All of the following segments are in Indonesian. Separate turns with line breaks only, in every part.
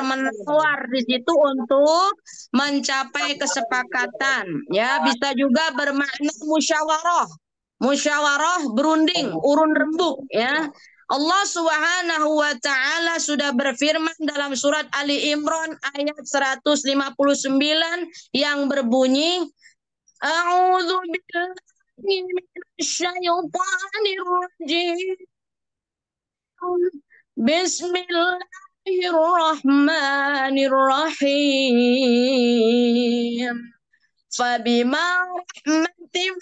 menawar di situ untuk mencapai kesepakatan. Ya, bisa juga bermakna musyawarah. Musyawarah berunding, urun rembuk, ya. Allah Subhanahu wa taala sudah berfirman dalam surat Ali Imran ayat 159 yang berbunyi, A'udzu billahi minasyaitonir rajim. Bismillahirrahmanirrahim. Fabima rahmatin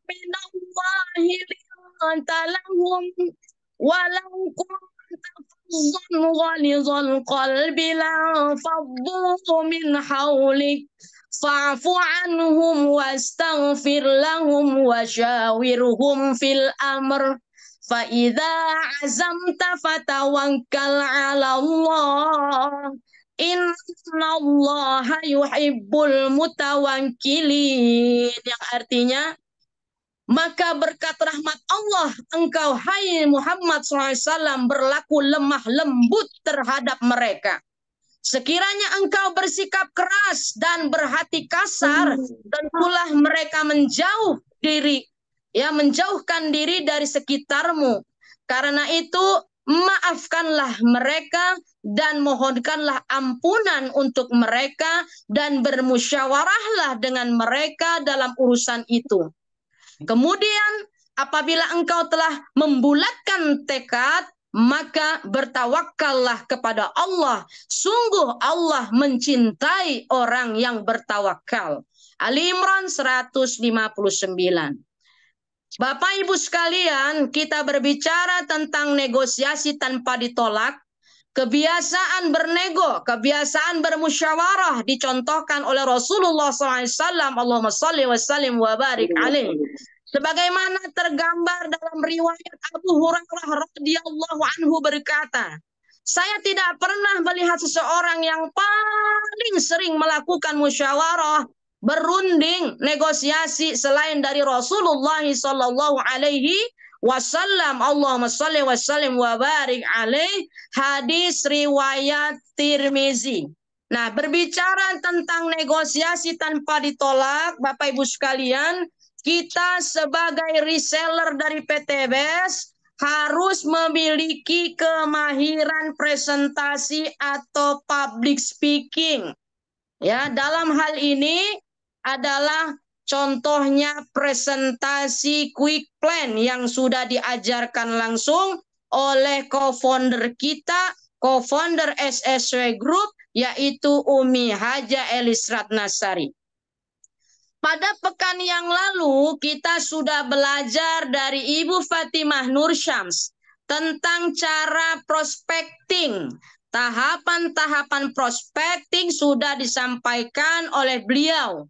minallahi linta lahum walau kunta fazzan ghalizal qalbi lanfaddu min hawlik fa'fu anhum wastaghfir lahum wasyawirhum fil amr fa idza azamta fatawakkal 'ala Allah Innallaha yuhibbul mutawakkilin, yang artinya maka berkat rahmat Allah engkau hai Muhammad SAW berlaku lemah lembut terhadap mereka. Sekiranya engkau bersikap keras dan berhati kasar, tentulah mereka menjauhkan diri dari sekitarmu. Karena itu maafkanlah mereka dan mohonkanlah ampunan untuk mereka dan bermusyawarahlah dengan mereka dalam urusan itu. Kemudian apabila engkau telah membulatkan tekad, maka bertawakallah kepada Allah. Sungguh Allah mencintai orang yang bertawakal. Ali Imran 159. Bapak Ibu sekalian, kita berbicara tentang negosiasi tanpa ditolak. Kebiasaan bernego, kebiasaan bermusyawarah dicontohkan oleh Rasulullah SAW. Allahumma salli wa sallim wa barik alaih. Sebagaimana tergambar dalam riwayat Abu Hurairah radhiyallahu anhu berkata, saya tidak pernah melihat seseorang yang paling sering melakukan musyawarah, berunding, negosiasi selain dari Rasulullah sallallahu alaihi wasallam. Allahumma salli wa sallim wa barik alaih. Hadis riwayat Tirmizi. Nah, berbicara tentang negosiasi tanpa ditolak, Bapak Ibu sekalian, kita sebagai reseller dari PTBS harus memiliki kemahiran presentasi atau public speaking. Ya, dalam hal ini adalah contohnya presentasi quick plan yang sudah diajarkan langsung oleh co-founder kita, co-founder SSW Group, yaitu Umi Haja Elis Ratnasari. Pada pekan yang lalu kita sudah belajar dari Ibu Fatimah Nur Syams tentang cara prospecting. Tahapan-tahapan prospecting sudah disampaikan oleh beliau.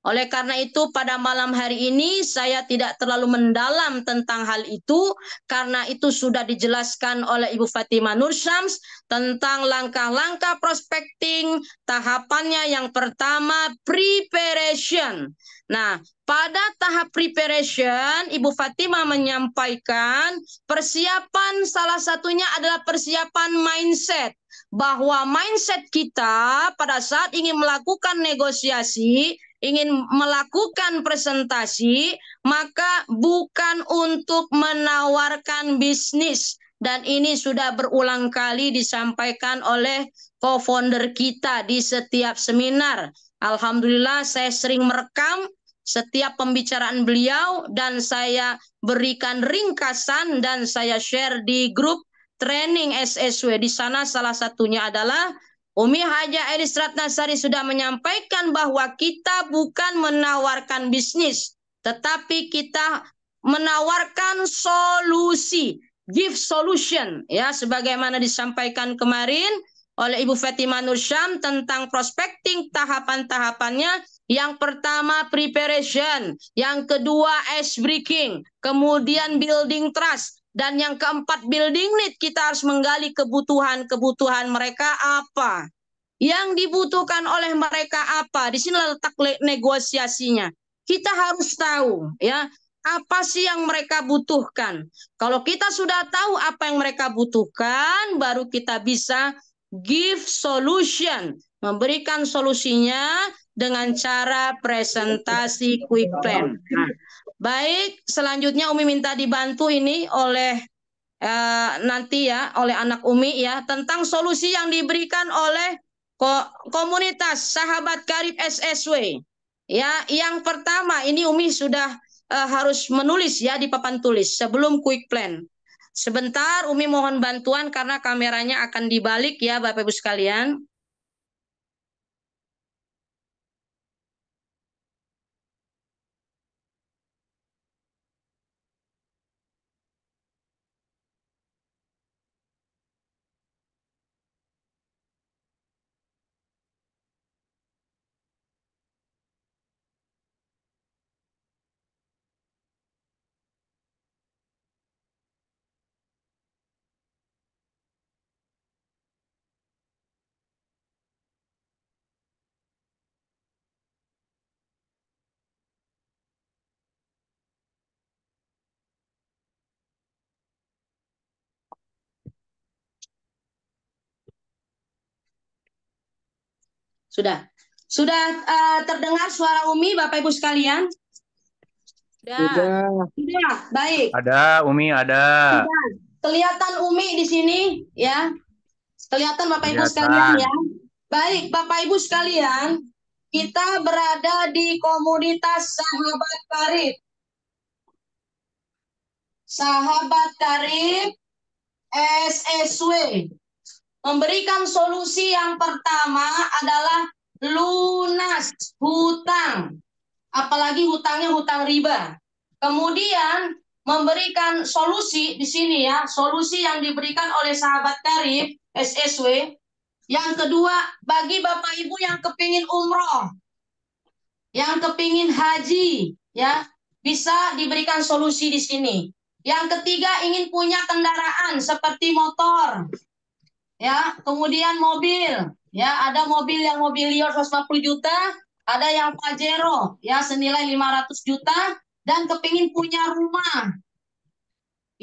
Oleh karena itu pada malam hari ini saya tidak terlalu mendalam tentang hal itu karena itu sudah dijelaskan oleh Ibu Fatimah Nur Syams tentang langkah-langkah prospecting. Tahapannya yang pertama preparation. Nah, pada tahap preparation Ibu Fatimah menyampaikan persiapan salah satunya adalah persiapan mindset. Bahwa mindset kita pada saat ingin melakukan negosiasi, ingin melakukan presentasi, maka bukan untuk menawarkan bisnis. Dan ini sudah berulang kali disampaikan oleh co-founder kita di setiap seminar. Alhamdulillah saya sering merekam setiap pembicaraan beliau dan saya berikan ringkasan dan saya share di grup training SSW. Di sana salah satunya adalah Umi Haja Elis Ratnasari sudah menyampaikan bahwa kita bukan menawarkan bisnis, tetapi kita menawarkan solusi, give solution, ya, sebagaimana disampaikan kemarin oleh Ibu Fatimah Nur Syams tentang prospecting tahapan-tahapannya. Yang pertama preparation, yang kedua ice breaking, kemudian building trust. Dan yang keempat building need, kita harus menggali kebutuhan mereka apa. Yang dibutuhkan oleh mereka apa. Di sini letak negosiasinya. Kita harus tahu ya apa sih yang mereka butuhkan. Kalau kita sudah tahu apa yang mereka butuhkan, baru kita bisa give solution, memberikan solusinya dengan cara presentasi quick plan. Nah, baik, selanjutnya Umi minta dibantu ini oleh nanti ya oleh anak Umi ya tentang solusi yang diberikan oleh komunitas sahabat karib SSW. Ya, yang pertama ini Umi sudah harus menulis ya di papan tulis sebelum quick plan. Sebentar Umi mohon bantuan karena kameranya akan dibalik ya Bapak Ibu sekalian. Sudah. Sudah terdengar suara Umi Bapak Ibu sekalian?
Sudah.
Sudah, baik.
Ada, Umi ada.
Sudah. Kelihatan Umi di sini ya. Kelihatan Bapak Ibu
Kelihatan.
sekalian ya. Baik, Bapak Ibu sekalian, kita berada di komunitas sahabat karib. Sahabat karib SSW. Memberikan solusi yang pertama adalah lunas hutang. Apalagi hutangnya hutang riba. Kemudian memberikan solusi di sini ya, solusi yang diberikan oleh sahabat karib SSW. Yang kedua, bagi Bapak Ibu yang kepingin umroh, yang kepingin haji, ya bisa diberikan solusi di sini. Yang ketiga, ingin punya kendaraan seperti motor, ya, kemudian mobil, ya, ada mobil yang mobil Lior 150 juta, ada yang Pajero, ya, senilai 500 juta, dan kepingin punya rumah.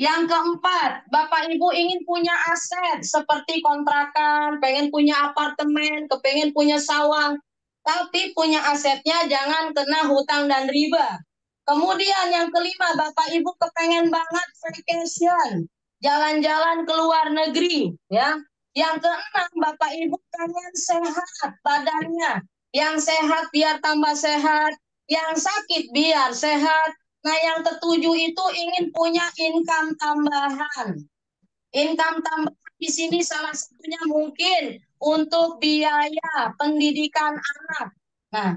Yang keempat, Bapak Ibu ingin punya aset seperti kontrakan, pengen punya apartemen, kepengen punya sawah, tapi punya asetnya jangan kena hutang dan riba. Kemudian yang kelima, Bapak Ibu kepengen banget vacation, jalan-jalan ke luar negeri, ya. Yang keenam, Bapak Ibu pengen sehat badannya, yang sehat biar tambah sehat, yang sakit biar sehat. Nah, yang ketujuh itu ingin punya income tambahan. Income tambahan di sini salah satunya mungkin untuk biaya pendidikan anak. Nah,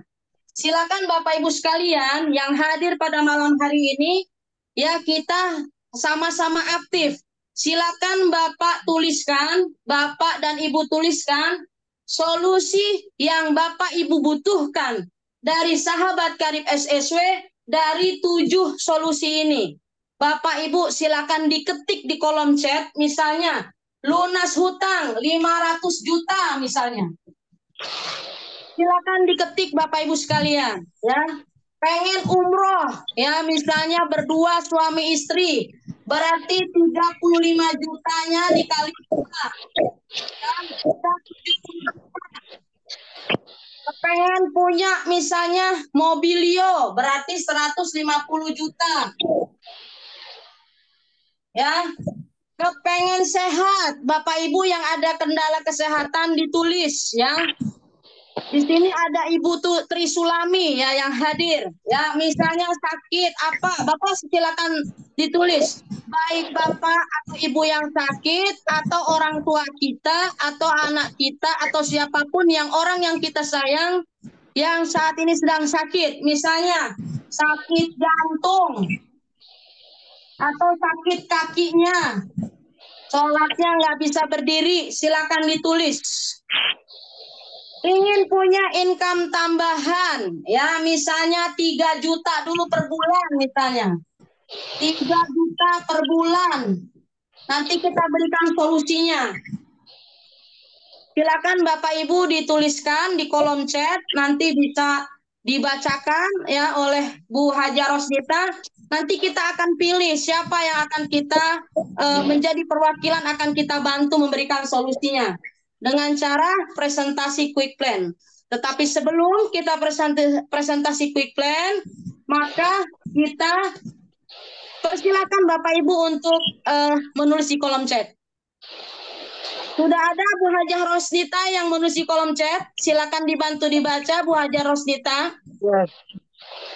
silakan Bapak Ibu sekalian yang hadir pada malam hari ini, ya kita sama-sama aktif. Silakan Bapak tuliskan, Bapak dan Ibu tuliskan solusi yang Bapak Ibu butuhkan dari sahabat karib SSW dari 7 solusi ini. Bapak Ibu silakan diketik di kolom chat, misalnya lunas hutang 500 juta misalnya. Silakan diketik Bapak Ibu sekalian, ya. Pengen umroh, ya misalnya berdua suami istri, berarti 35 jutanya dikali 2. Ya, pengen punya misalnya mobilio, berarti 150 juta. Ya, kepengen sehat, Bapak Ibu yang ada kendala kesehatan ditulis ya. Di sini ada Ibu Tri Sulami ya yang hadir. Ya, misalnya sakit apa, Bapak silakan ditulis. Baik Bapak atau Ibu yang sakit atau orang tua kita atau anak kita atau siapapun yang orang yang kita sayang yang saat ini sedang sakit, misalnya sakit jantung atau sakit kakinya, sholatnya nggak bisa berdiri, silakan ditulis. Ingin punya income tambahan, ya misalnya 3 juta dulu per bulan misalnya. 3 juta per bulan. Nanti kita berikan solusinya. Silakan Bapak Ibu dituliskan di kolom chat, nanti bisa dibacakan ya oleh Bu Haja Rosnita. Nanti kita akan pilih siapa yang akan kita menjadi perwakilan, akan kita bantu memberikan solusinya. dengan cara presentasi quick plan. Tetapi sebelum kita presentasi quick plan, maka kita persilakan Bapak Ibu untuk menulis di kolom chat. Sudah ada Bu Hajah Rosnita yang menulis di kolom chat. Silakan dibantu dibaca Bu Hajah Rosnita.
Yes.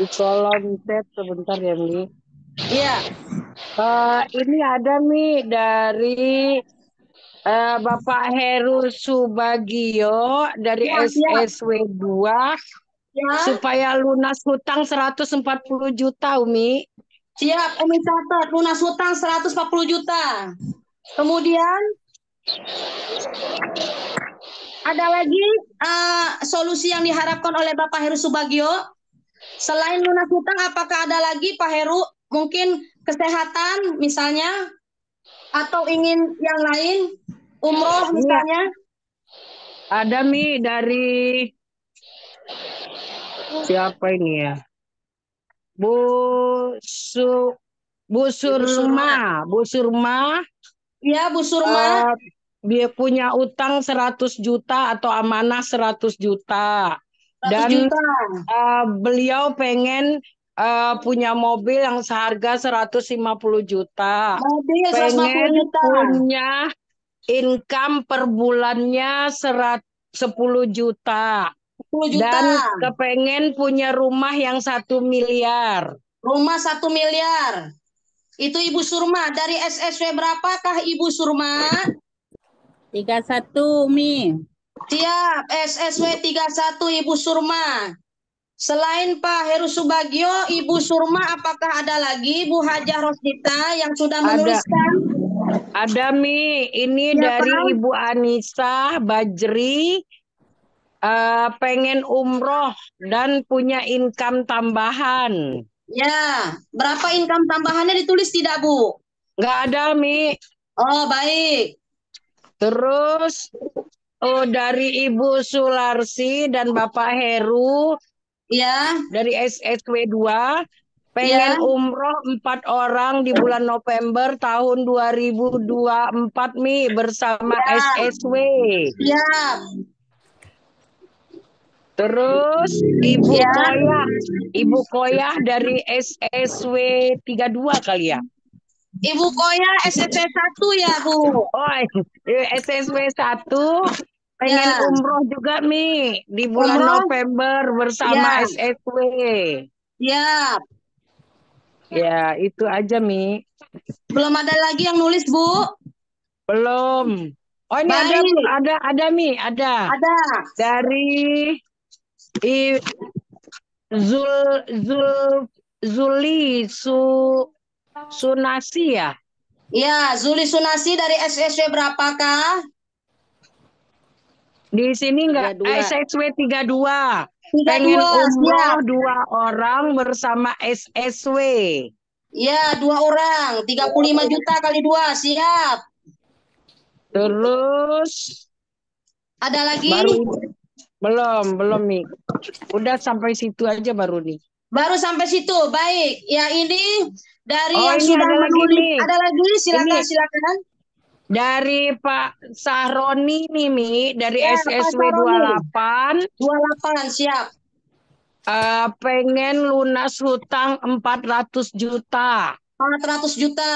Di kolom chat sebentar ya Mi.
Iya.
Ini ada Mi dari Bapak Heru Subagio dari
Ya, siap.
SSW 2
Ya,
supaya lunas hutang 140 juta Umi.
siap. Umi catat lunas hutang 140 juta. Kemudian ada lagi solusi yang diharapkan oleh Bapak Heru Subagio. Selain lunas hutang, apakah ada lagi Pak Heru? Mungkin kesehatan misalnya, atau ingin yang lain, umroh misalnya?
Ada Mi dari siapa ini ya? Bu Surma. Bu Surma.
Iya, Bu Surma.
Dia punya utang 100 juta atau amanah 100 juta.
100
Dan
juta.
Beliau pengen punya mobil yang seharga 150 juta.
Mobil 150
Pengen
juta.
punya income per bulannya 10 juta.
10 juta.
Dan kepengen punya rumah yang 1 miliar.
Rumah 1 miliar. Itu Ibu Surma. Dari SSW berapakah Ibu Surma?
31 Mi.
Siap. SSW 31 Ibu Surma. Selain Pak Heru Subagio, Ibu Surma, apakah ada lagi Bu Hajah Rosdita yang sudah menuliskan?
Ada Mi, ini
Ya,
dari
Pak.
Ibu Anissa Bajri, pengen umroh dan punya income tambahan.
Ya, berapa income tambahannya ditulis tidak Bu?
Nggak ada Mi.
Oh, baik.
Terus dari Ibu Sularsi dan Bapak Heru
Ya,
dari SSW 2 pengen
ya.
umroh 4 orang di bulan November tahun 2024 Mi bersama
Ya.
SSW.
Siap.
Terus
Ya.
Ibu Koyah dari SSW 32 kali ya.
Ibu Koya SSW 1 ya, Bu.
Oh, SSW 1 pengen
Ya.
umroh juga Mi di bulan
Umroh?
November bersama
Ya.
SSW.
Siap.
Ya, itu aja Mi.
Belum ada lagi yang nulis, Bu?
Belum. Oh, ini ada Bu,
Baik.
ada Mi, ada.
Ada.
Dari Zuli Sunasi ya.
Ya, Zuli Sunasi dari SSW berapakah?
Di sini enggak
32.
SSW 32.
32,
Pengen umroh
siap.
2 orang bersama SSW.
Ya, 2 orang. 35 juta kali 2, siap.
Terus
Ada lagi?
belum nih. Udah sampai situ aja baru nih.
Baru sampai situ. Baik. Ya, ini dari yang
ini
sudah
ada
menulis.
lagi, Mi.
Ada lagi? Silakan,
Ini
silakan.
dari Pak Sahroni nih Mi dari
Ya, Pak
SSW
Saroni.
28.
28, siap.
Pengen lunas hutang 400 juta.
400 juta.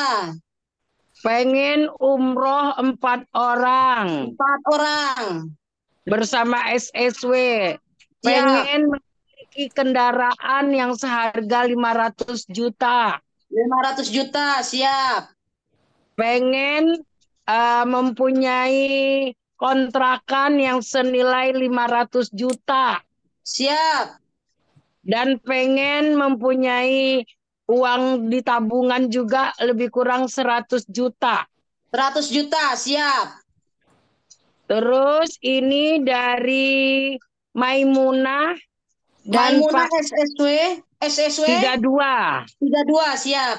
Pengen umroh 4 orang
4 orang.
bersama SSW.
Siap.
Pengen memiliki kendaraan yang seharga 500 juta.
500 juta, siap.
Pengen mempunyai kontrakan yang senilai 500 juta.
Siap.
Dan pengen mempunyai uang di tabungan juga lebih kurang 100 juta.
100 juta, siap.
Terus ini dari Maimunah dan
Maimunah
Pak
SSW
32.
32, siap.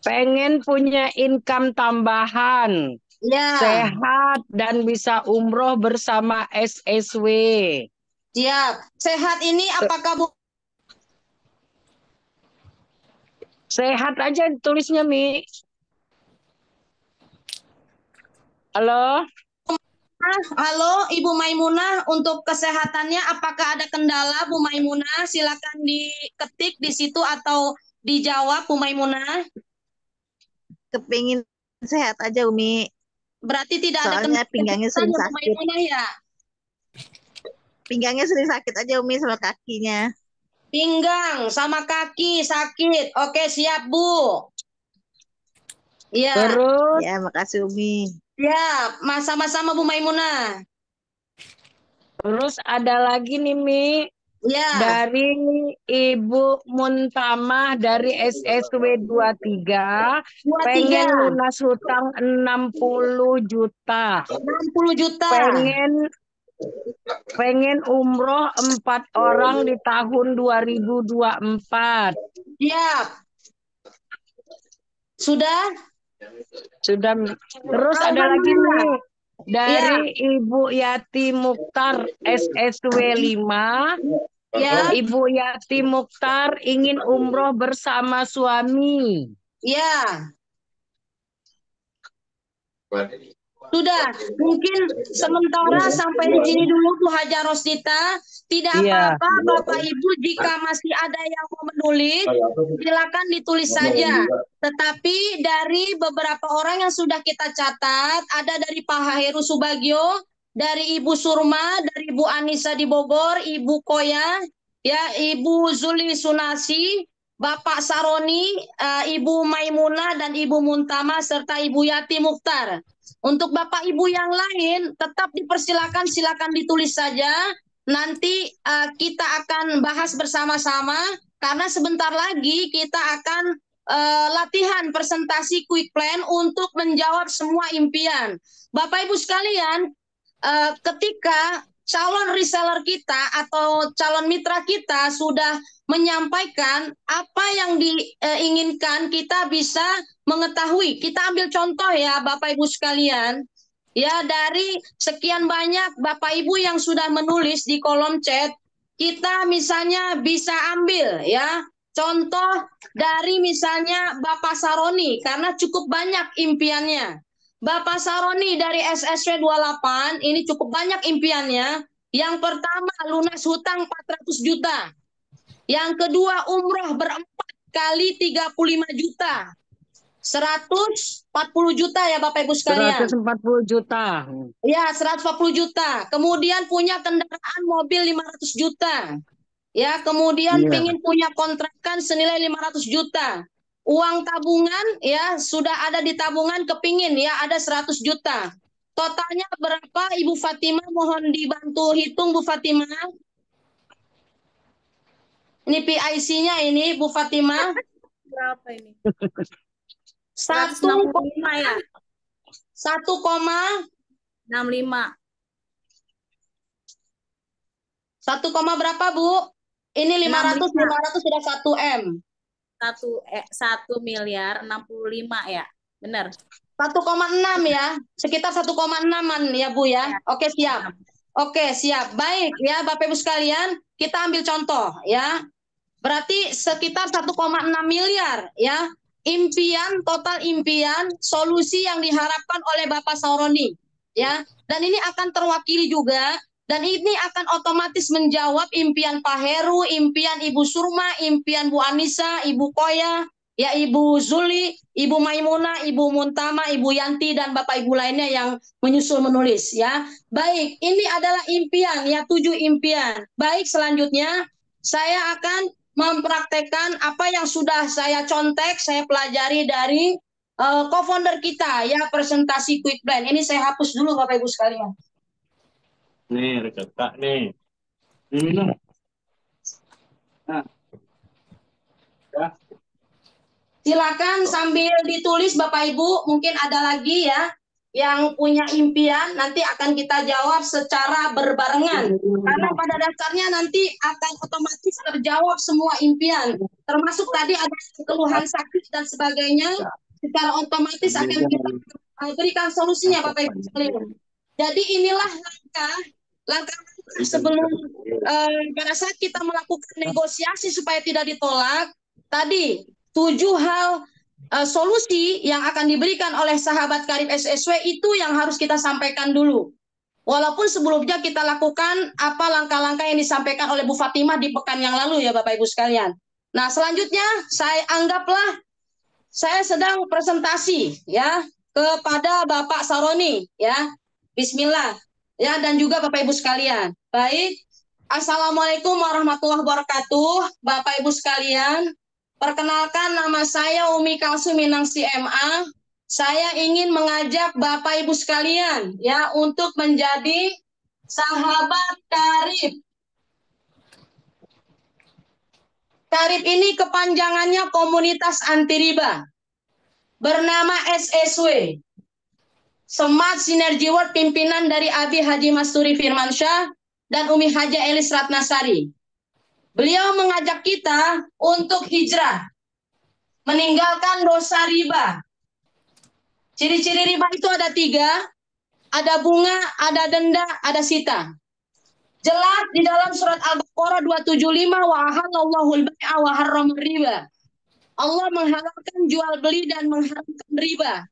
Pengen punya income tambahan.
Ya.
Sehat dan bisa umroh bersama SSW.
Siap. Sehat ini apakah Bu?
Sehat aja tulisnya Mi. Halo?
Halo Ibu Maimunah, untuk kesehatannya apakah ada kendala Bu Maimunah? Silakan diketik di situ atau dijawab Bu Maimunah.
Kepingin sehat aja Umi.
Berarti tidak ada
Soalnya
kendala
pinggangnya
kesehatan
sering
ya Bu
sakit.
Maimunah ya?
Pinggangnya sering sakit aja Umi sama kakinya.
Pinggang sama kaki sakit. Oke, siap Bu. Iya,
Terus
Ya, makasih Umi.
siap. Sama-sama Bu Maimunah.
terus ada lagi nih Mi
Ya,
dari Ibu Muntamah dari SSW 23
23,
pengen lunas hutang 60 juta.
60 juta.
Pengen umroh 4 orang di tahun 2024.
Siap. Sudah?
Sudah. Terus ada lagi
Alhamdulillah.
nih
Iya,
dari Ibu Yati Mukhtar SSW 5.
ya,
Ibu Yati Mukhtar ingin umroh bersama suami.
ya. Sudah, mungkin sementara sampai di sini dulu Bu Haja Rosita. Tidak
Iya.
apa-apa Bapak Ibu jika masih ada yang mau menulis, silakan ditulis saja. Tetapi dari beberapa orang yang sudah kita catat, ada dari Pak Heru Subagio, dari Ibu Surma, dari Ibu Anissa di Bogor, Ibu Koya, ya Ibu Zuli Sunasi, Bapak Saroni, Ibu Maimunah dan Ibu Muntama serta Ibu Yati Mukhtar. Untuk Bapak Ibu yang lain tetap dipersilakan, silakan ditulis saja. Nanti kita akan bahas bersama-sama karena sebentar lagi kita akan latihan presentasi quick plan untuk menjawab semua impian. Bapak Ibu sekalian, ketika calon reseller kita atau calon mitra kita sudah menyampaikan apa yang diinginkan, kita bisa mengetahui. Kita ambil contoh ya Bapak Ibu sekalian. Ya, dari sekian banyak Bapak Ibu yang sudah menulis di kolom chat, kita misalnya bisa ambil ya contoh dari misalnya Bapak Saroni karena cukup banyak impiannya. Bapak Saroni dari SSW 28 ini cukup banyak impiannya. Yang pertama lunas hutang 400 juta. Yang kedua umroh berempat kali 35 juta. 140 juta ya Bapak Ibu sekalian.
140 juta.
Ya, 140 juta. Kemudian punya kendaraan mobil 500 juta. Ya, kemudian pingin punya kontrakan senilai 500 juta. Uang tabungan ya sudah ada di tabungan, kepingin ya ada 100 juta. Totalnya berapa Ibu Fatimah? Mohon dibantu hitung Bu Fatimah. Ini PIC-nya ini Bu Fatimah.
Berapa ini?
1,65
ya?
1,65.
1,
Berapa Bu? Ini 500 sudah 1 M.
1 miliar 65 ya, benar.
1,6 ya, sekitar 1,6-an ya Bu ya. Oke siap. Oke siap. Baik ya Bapak Ibu sekalian, kita ambil contoh ya. Berarti sekitar 1,6 miliar ya. Impian, total impian, solusi yang diharapkan oleh Bapak Sauroni ya. Dan ini akan terwakili juga. Dan ini akan otomatis menjawab impian Pak Heru, impian Ibu Surma, impian Bu Anissa, Ibu Koya, ya Ibu Zuli, Ibu Maimunah, Ibu Muntama, Ibu Yanti, dan Bapak Ibu lainnya yang menyusul menulis ya. Baik, ini adalah impian ya, 7 impian. Baik, selanjutnya saya akan mempraktekkan apa yang sudah saya contek, saya pelajari dari co-founder kita ya, presentasi quick plan. Ini saya hapus dulu Bapak Ibu sekalian.
Nih, reketak nih. Ini loh. Nah. Ya.
Silakan sambil ditulis Bapak Ibu, mungkin ada lagi ya yang punya impian, nanti akan kita jawab secara berbarengan. Karena pada dasarnya nanti akan otomatis terjawab semua impian. Termasuk tadi ada keluhan sakit dan sebagainya, secara otomatis akan kita berikan solusinya Bapak Ibu sekalian. Jadi inilah langkah sebelum pada saat kita melakukan negosiasi supaya tidak ditolak, tadi 7 hal solusi yang akan diberikan oleh sahabat karib SSW itu yang harus kita sampaikan dulu. Walaupun sebelumnya kita lakukan apa langkah-langkah yang disampaikan oleh Bu Fatimah di pekan yang lalu ya Bapak Ibu sekalian. Nah, selanjutnya saya anggaplah saya sedang presentasi ya kepada Bapak Saroni ya. Bismillah ya, dan juga Bapak Ibu sekalian. Baik. Assalamualaikum warahmatullahi wabarakatuh. Bapak Ibu sekalian, perkenalkan nama saya Umi Kalsum Minangsi MA. Saya ingin mengajak Bapak Ibu sekalian ya untuk menjadi sahabat karib. Karib ini kepanjangannya Komunitas Anti Riba. Bernama SSW. Smart Synergy World, pimpinan dari Abi Haji Masturi Firmansyah dan Umi Haja Elis Ratnasari. Beliau mengajak kita untuk hijrah, meninggalkan dosa riba. Ciri-ciri riba itu ada 3, ada bunga, ada denda, ada sita. Jelas di dalam surat Al-Baqarah 275, wa ahallallahu al-bai'a wa harrama riba. Allah menghalalkan jual beli dan mengharamkan riba.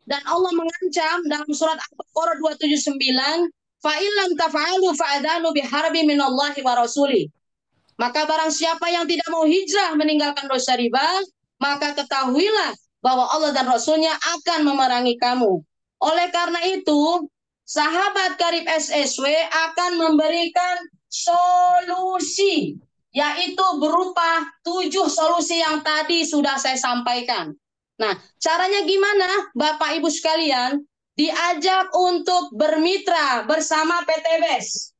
Dan Allah mengancam dalam surat Al-Baqarah 279, fa illam taf'alu fa'adhanu biharbi minallahi wa rasuli. Maka barang siapa yang tidak mau hijrah meninggalkan dosa riba, maka ketahuilah bahwa Allah dan Rasulnya akan memerangi kamu. Oleh karena itu, sahabat karib SSW akan memberikan solusi, yaitu berupa 7 solusi yang tadi sudah saya sampaikan. Nah, caranya gimana? Bapak Ibu sekalian, diajak untuk bermitra bersama PT BES.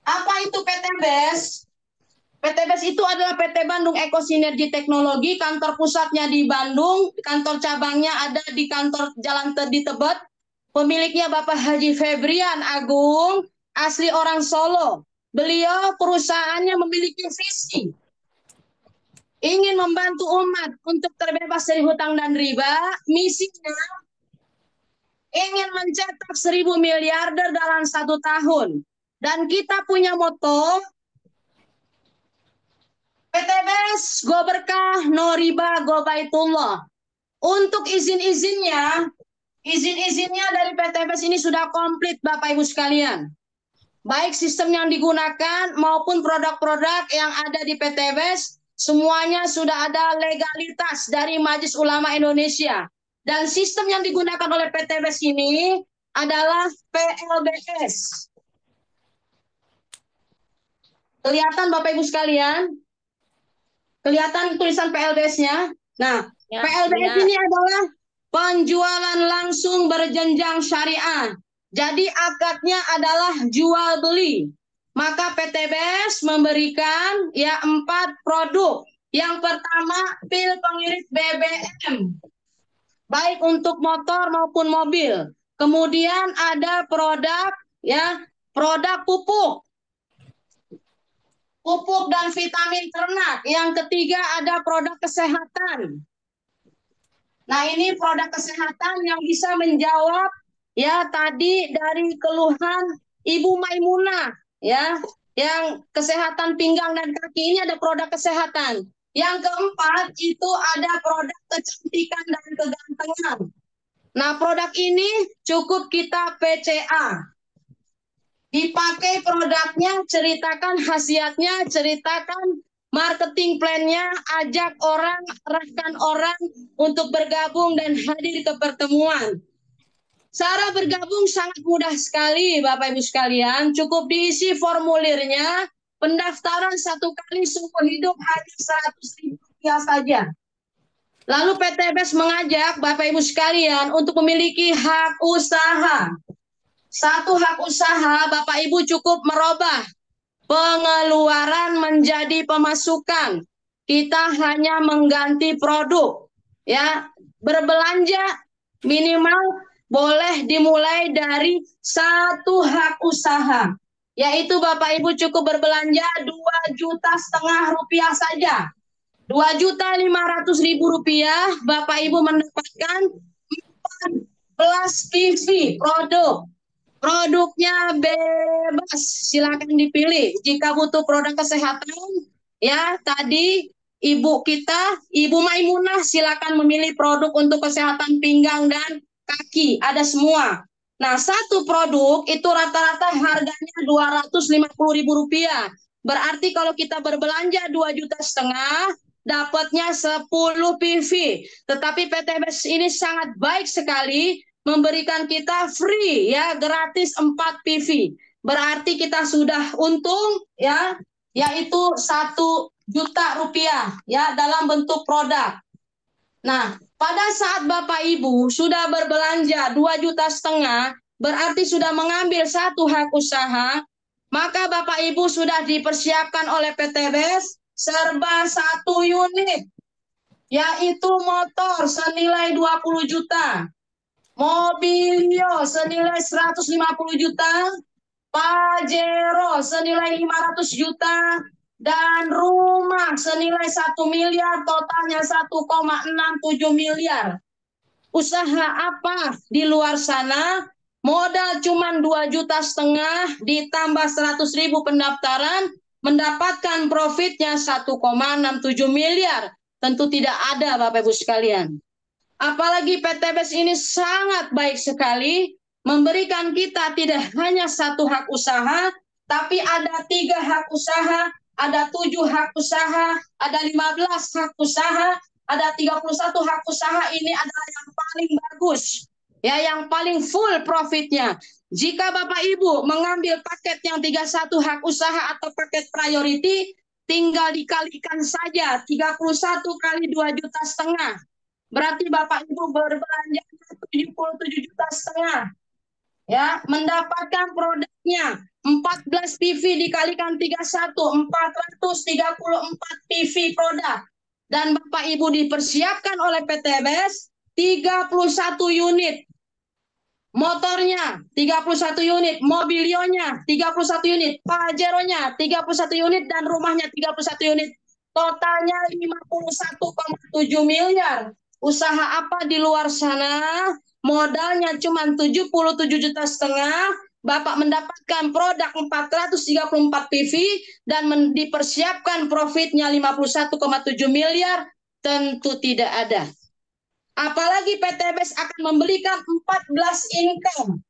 Apa itu PT BES? PT BES itu adalah PT Bandung Eko Sinergi Teknologi, kantor pusatnya di Bandung, kantor cabangnya ada di kantor Jalan di Tebet. Pemiliknya Bapak Haji Febrian Agung, asli orang Solo. Beliau perusahaannya memiliki visi, ingin membantu umat untuk terbebas dari hutang dan riba. Misinya ingin mencetak 1.000 miliarder dalam 1 tahun. Dan kita punya moto, PT BES, go berkah, no riba, go baitullah. Untuk izin-izinnya dari PT BES ini sudah komplit Bapak Ibu sekalian. Baik sistem yang digunakan maupun produk-produk yang ada di PT BES, semuanya sudah ada legalitas dari Majelis Ulama Indonesia. Dan sistem yang digunakan oleh PT BES ini adalah PLBS. Kelihatan Bapak Ibu sekalian? Kelihatan tulisan PLBS-nya? Nah, ya, PLBS ini adalah penjualan langsung berjenjang syariah. Jadi akadnya adalah jual beli. Maka PT BES memberikan ya 4 produk. Yang pertama, pil pengirit BBM. Baik untuk motor maupun mobil. Kemudian ada produk pupuk. Pupuk dan vitamin ternak. Yang ketiga ada produk kesehatan. Nah, ini produk kesehatan yang bisa menjawab ya tadi dari keluhan Ibu Maimunah ya, yang kesehatan pinggang dan kaki. Ini ada produk kesehatan. Yang keempat itu ada produk kecantikan dan kegantengan. Nah, produk ini cukup kita PCA. Dipakai produknya, ceritakan khasiatnya, ceritakan marketing plan-nya, ajak orang, arahkan orang untuk bergabung dan hadir ke pertemuan. Cara bergabung sangat mudah sekali Bapak Ibu sekalian, cukup diisi formulirnya, pendaftaran 1 kali seumur hidup hanya Rp100.000 saja. Lalu PT BES mengajak Bapak Ibu sekalian untuk memiliki hak usaha. 1 hak usaha, Bapak Ibu cukup merubah pengeluaran menjadi pemasukan. Kita hanya mengganti produk. Ya, berbelanja minimal boleh dimulai dari 1 hak usaha. Yaitu Bapak Ibu cukup berbelanja Rp2,5 juta saja. Rp2.500.000 Bapak Ibu mendapatkan 14 TV produk. Produknya bebas, silakan dipilih. Jika butuh produk kesehatan, ya tadi ibu kita, Ibu Maimunah, silakan memilih produk untuk kesehatan pinggang dan kaki, ada semua. Nah, satu produk itu rata-rata harganya Rp250.000. Berarti kalau kita berbelanja 2,5 juta, dapatnya 10 PV. Tetapi PT BES ini sangat baik sekali memberikan kita free ya, gratis 4 PV. Berarti kita sudah untung ya, yaitu 1 juta rupiah ya dalam bentuk produk. Nah, pada saat Bapak Ibu sudah berbelanja 2,5 juta, berarti sudah mengambil satu hak usaha, maka Bapak Ibu sudah dipersiapkan oleh PT BES serba 1 unit, yaitu motor senilai 20 juta, mobilio senilai 150 juta, Pajero senilai 500 juta, dan rumah senilai 1 miliar, totalnya 1,67 miliar. Usaha apa di luar sana? Modal cuma 2,5 juta ditambah 100.000 pendaftaran, mendapatkan profitnya 1,67 miliar. Tentu tidak ada Bapak Ibu sekalian. Apalagi PT BES ini sangat baik sekali, memberikan kita tidak hanya satu hak usaha, tapi ada 3 hak usaha, ada 7 hak usaha, ada 15 hak usaha, ada 31 hak usaha. Ini adalah yang paling bagus, ya, yang paling full profitnya. Jika Bapak Ibu mengambil paket yang 31 hak usaha atau paket priority, tinggal dikalikan saja 31 kali 2,5 juta. Berarti Bapak Ibu berbelanja 77,5 juta. Ya, mendapatkan produknya 14 PV dikalikan 31, 434 PV produk. Dan Bapak Ibu dipersiapkan oleh PT BES 31 unit. Motornya 31 unit, mobilionya 31 unit, Pajeronya 31 unit, dan rumahnya 31 unit. Totalnya 51,7 miliar. Usaha apa di luar sana? Modalnya cuma 77,5 juta. Bapak mendapatkan produk 434 PV dan dipersiapkan profitnya 51,7 miliar. Tentu tidak ada. Apalagi PT BES akan memberikan 14 income.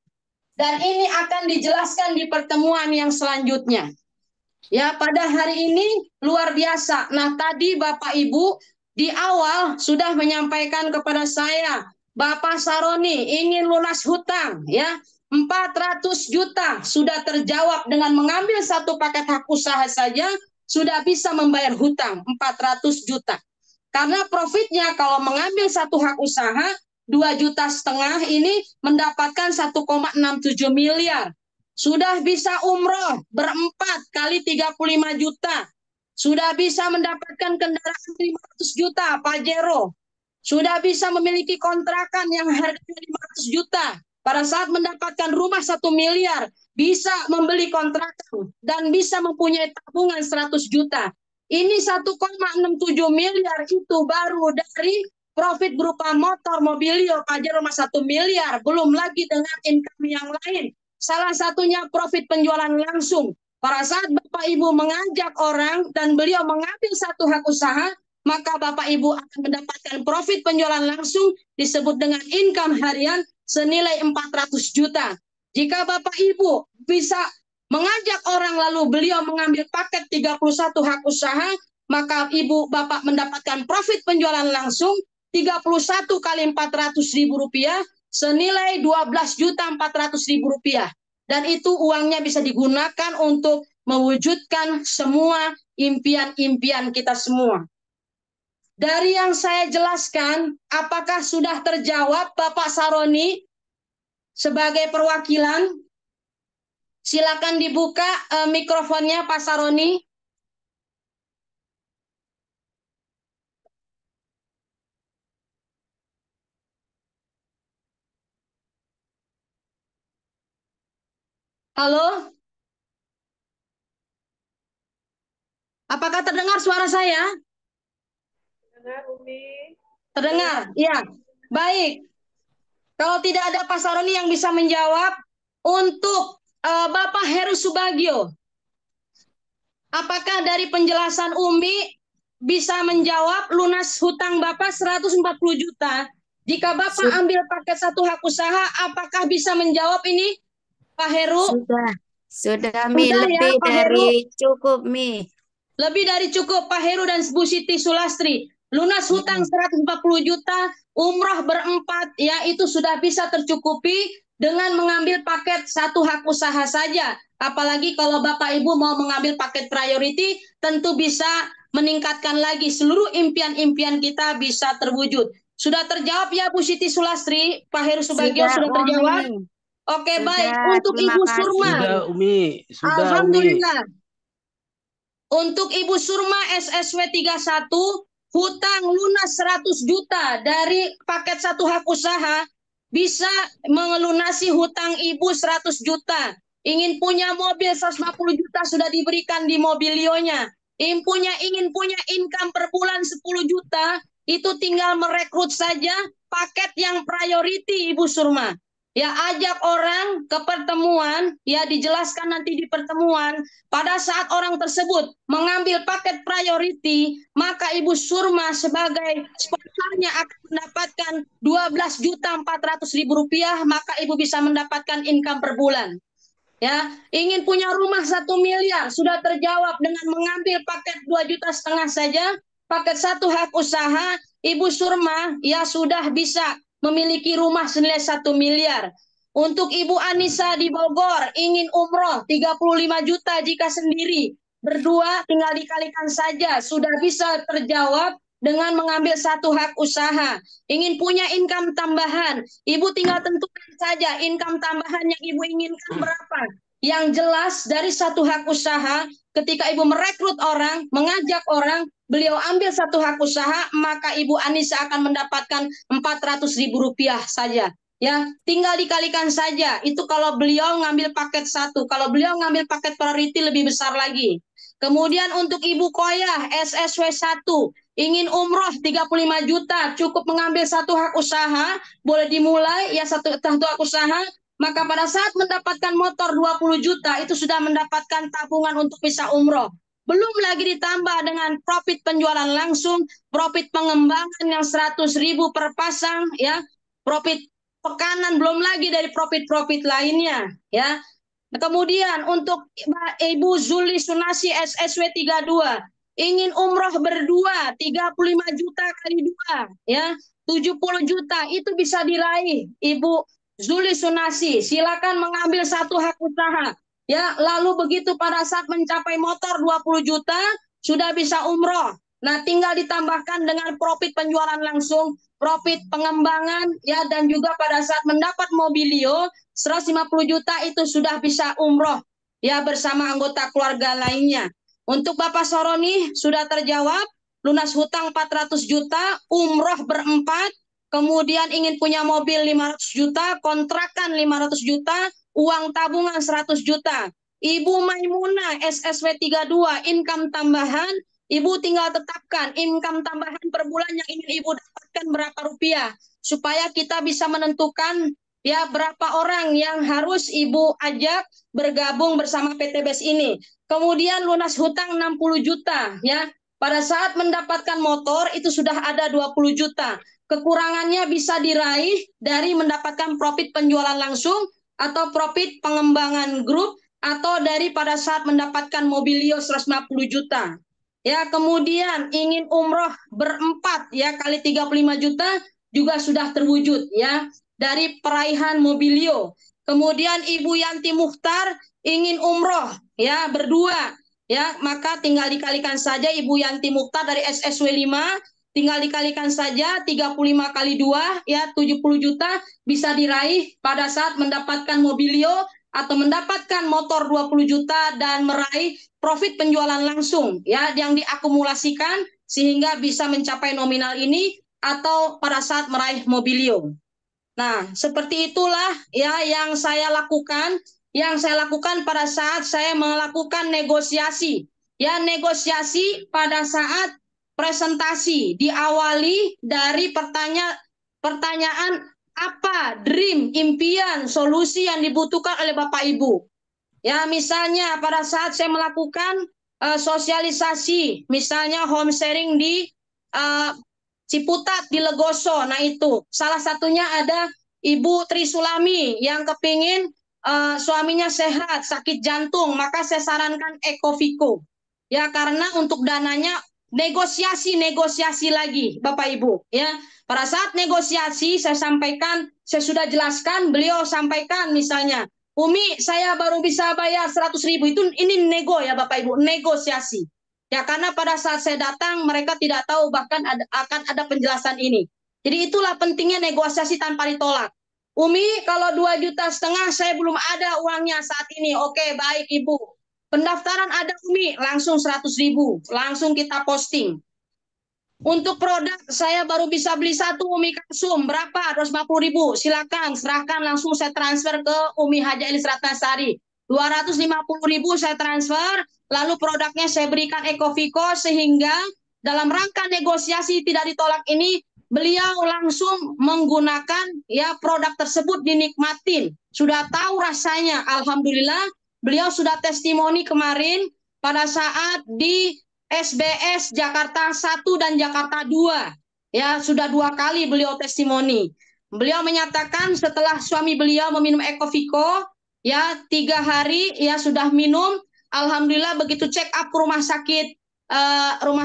Dan ini akan dijelaskan di pertemuan yang selanjutnya. Ya, pada hari ini luar biasa. Nah, tadi Bapak Ibu di awal sudah menyampaikan kepada saya, Bapak Saroni ingin lunas hutang, ya. 400 juta sudah terjawab dengan mengambil satu paket hak usaha saja, sudah bisa membayar hutang 400 juta. Karena profitnya kalau mengambil satu hak usaha 2,5 juta ini mendapatkan 1,67 miliar. Sudah bisa umroh berempat kali 35 juta. Sudah bisa mendapatkan kendaraan 500 juta, Pajero. Sudah bisa memiliki kontrakan yang harganya 500 juta. Pada saat mendapatkan rumah 1 miliar, bisa membeli kontrakan dan bisa mempunyai tabungan 100 juta. Ini 1,67 miliar itu baru dari profit berupa motor, mobilio, Pajero rumah 1 miliar. Belum lagi dengan income yang lain. Salah satunya profit penjualan langsung. Pada saat Bapak Ibu mengajak orang dan beliau mengambil satu hak usaha, maka Bapak Ibu akan mendapatkan profit penjualan langsung disebut dengan income harian senilai 400 juta. Jika Bapak Ibu bisa mengajak orang lalu beliau mengambil paket 31 hak usaha, maka Ibu Bapak mendapatkan profit penjualan langsung 31 kali 400.000 rupiah senilai 12.400.000 rupiah. Dan itu uangnya bisa digunakan untuk mewujudkan semua impian-impian kita semua. Dari yang saya jelaskan, apakah sudah terjawab Bapak Saroni sebagai perwakilan? Silakan dibuka mikrofonnya Pak Saroni. Halo? Apakah terdengar suara saya?
Terdengar, Umi.
Terdengar? Ya. Baik. Kalau tidak ada Pak Saroni yang bisa menjawab, untuk Bapak Heru Subagio, apakah dari penjelasan Umi bisa menjawab lunas hutang Bapak 140 juta Jika Bapak ambil paket satu hak usaha, apakah bisa menjawab ini, Pak Heru?
Sudah Mi,
Sudah ya,
lebih
Pak Heru?
dari cukup Mi.
Lebih dari cukup, Pak Heru dan Bu Siti Sulastri. Lunas hutang 140 juta, umroh berempat, ya itu sudah bisa tercukupi dengan mengambil paket satu hak usaha saja. Apalagi kalau Bapak Ibu mau mengambil paket priority, tentu bisa meningkatkan lagi seluruh impian-impian kita bisa terwujud. Sudah terjawab ya Bu Siti Sulastri, Pak Heru Subagio sudah terjawab?
Umi.
Oke,
Sudah,
baik. Untuk
terima
Ibu
kasih.
Surma.
Sudah Umi, sudah Umi.
Alhamdulillah. Untuk Ibu Surma SSW 31, hutang lunas 100 juta dari paket satu hak usaha bisa melunasi hutang Ibu 100 juta. Ingin punya mobil 150 juta sudah diberikan di mobilionya. Ingin punya income per bulan 10 juta, itu tinggal merekrut saja paket yang priority Ibu Surma. Ya, ajak orang ke pertemuan, ya dijelaskan nanti di pertemuan. Pada saat orang tersebut mengambil paket priority, maka Ibu Surma sebagai sponsornya akan mendapatkan 12.400.000 rupiah, maka Ibu bisa mendapatkan income per bulan. Ya, ingin punya rumah 1 miliar, sudah terjawab dengan mengambil paket 2,5 juta saja, paket satu hak usaha, Ibu Surma ya sudah bisa memiliki rumah senilai 1 miliar. Untuk Ibu Anissa di Bogor, ingin umroh 35 juta jika sendiri. Berdua tinggal dikalikan saja, sudah bisa terjawab dengan mengambil satu hak usaha. Ingin punya income tambahan, Ibu tinggal tentukan saja income tambahan yang Ibu inginkan berapa. Yang jelas dari satu hak usaha, ketika Ibu merekrut orang, mengajak orang, beliau ambil satu hak usaha, maka Ibu Anissa akan mendapatkan 400.000 rupiah saja. Ya, tinggal dikalikan saja. Itu kalau beliau ngambil paket satu. Kalau beliau ngambil paket priority lebih besar lagi. Kemudian untuk Ibu Koyah SSW 1, ingin umroh 35 juta, cukup mengambil satu hak usaha, boleh dimulai ya satu hak usaha, maka pada saat mendapatkan motor 20 juta itu sudah mendapatkan tabungan untuk bisa umroh. Belum lagi ditambah dengan profit penjualan langsung, profit pengembangan yang 100.000 per pasang, ya, profit pekanan, belum lagi dari profit-profit lainnya, ya. Kemudian untuk Ibu Zuli Sunasi SSW 32, ingin umroh berdua 35 juta kali 2, ya, 70 juta itu bisa diraih Ibu Zuli Sunasi. Silakan mengambil satu hak usaha. Ya, lalu begitu pada saat mencapai motor 20 juta sudah bisa umroh. Nah, tinggal ditambahkan dengan profit penjualan langsung, profit pengembangan, ya, dan juga pada saat mendapat mobilio 150 juta itu sudah bisa umroh, ya, bersama anggota keluarga lainnya. Untuk Bapak Soroni sudah terjawab, lunas hutang 400 juta, umroh berempat, kemudian ingin punya mobil 500 juta, kontrakan 500 juta, uang tabungan 100 juta. Ibu Maimunah SSW 32, income tambahan, Ibu tinggal tetapkan income tambahan per bulan yang ingin Ibu dapatkan berapa rupiah, supaya kita bisa menentukan ya berapa orang yang harus Ibu ajak bergabung bersama PTBS ini. Kemudian lunas hutang 60 juta, ya. Pada saat mendapatkan motor itu sudah ada 20 juta. Kekurangannya bisa diraih dari mendapatkan profit penjualan langsung atau profit pengembangan grup atau dari pada saat mendapatkan mobilio 150 juta. Ya, kemudian ingin umroh berempat ya kali 35 juta juga sudah terwujud ya dari peraihan mobilio. Kemudian Ibu Yanti Mukhtar ingin umroh ya berdua ya, maka tinggal dikalikan saja Ibu Yanti Mukhtar dari SSW 5, tinggal dikalikan saja 35 kali 2 ya 70 juta bisa diraih pada saat mendapatkan mobilio atau mendapatkan motor 20 juta dan meraih profit penjualan langsung ya yang diakumulasikan sehingga bisa mencapai nominal ini atau pada saat meraih mobilio. Nah, seperti itulah ya yang saya lakukan pada saat saya melakukan negosiasi. Ya, negosiasi pada saat presentasi diawali dari pertanyaan apa dream, impian, solusi yang dibutuhkan oleh Bapak Ibu. Ya, misalnya pada saat saya melakukan sosialisasi, misalnya home sharing di Ciputat di Legoso. Nah itu salah satunya ada Ibu Tri Sulami yang kepingin suaminya sehat, sakit jantung, maka saya sarankan Ecoviko. Ya, karena untuk dananya negosiasi lagi, Bapak Ibu. Ya, pada saat negosiasi saya sampaikan, saya sudah jelaskan, beliau sampaikan misalnya, Umi, saya baru bisa bayar 100.000. Ini nego ya Bapak Ibu, negosiasi. Ya, karena pada saat saya datang mereka tidak tahu bahkan akan ada penjelasan ini. Jadi itulah pentingnya negosiasi tanpa ditolak. Umi, kalau 2,5 juta saya belum ada uangnya saat ini. Oke, baik Ibu. Pendaftaran ada Umi, langsung 100.000. Langsung kita posting. Untuk produk saya baru bisa beli satu Umi Kalsum. Berapa? 250.000. Silakan, serahkan langsung saya transfer ke Umi Haja Elis Ratnasari. 250.000 saya transfer. Lalu produknya saya berikan Ecoviko sehingga dalam rangka negosiasi tidak ditolak ini beliau langsung menggunakan ya produk tersebut dinikmatin. Sudah tahu rasanya. Alhamdulillah beliau sudah testimoni kemarin pada saat di SBS Jakarta 1 dan Jakarta 2. Ya, sudah 2 kali beliau testimoni. Beliau menyatakan setelah suami beliau meminum Ecoviko, ya 3 hari ya sudah minum. Alhamdulillah begitu check up ke rumah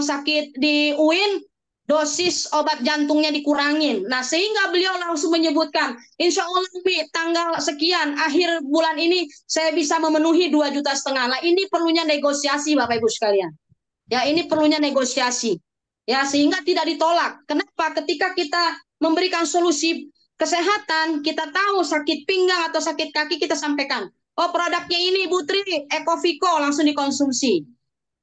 sakit di UIN, dosis obat jantungnya dikurangin. Nah, sehingga beliau langsung menyebutkan, insya Allah Umi, tanggal sekian, akhir bulan ini saya bisa memenuhi 2,5 juta. Nah, ini perlunya negosiasi Bapak Ibu sekalian. Ya, ini perlunya negosiasi. Ya, sehingga tidak ditolak. Kenapa? Ketika kita memberikan solusi kesehatan, kita tahu sakit pinggang atau sakit kaki, kita sampaikan. Oh, produknya ini Ibu Tri, Ecoviko, langsung dikonsumsi.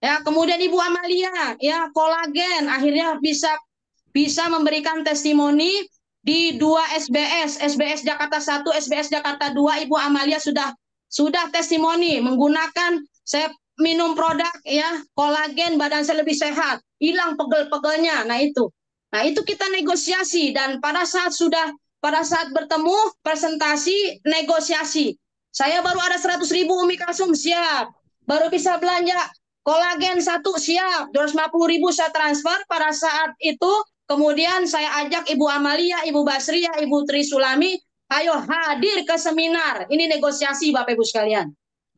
Ya, kemudian Ibu Amalia, ya kolagen, akhirnya bisa memberikan testimoni di 2 SBS Jakarta 1, SBS Jakarta 2, Ibu Amalia sudah testimoni menggunakan saya minum produk ya kolagen, badan saya lebih sehat, hilang pegel-pegelnya. Nah itu kita negosiasi dan pada saat bertemu presentasi negosiasi. Saya baru ada 100.000 Umi Kalsum, siap. Baru bisa belanja kolagen 1, siap. 250.000 saya transfer pada saat itu. Kemudian saya ajak Ibu Amalia, Ibu Basria, Ibu Tri Sulami, ayo hadir ke seminar. Ini negosiasi Bapak Ibu sekalian.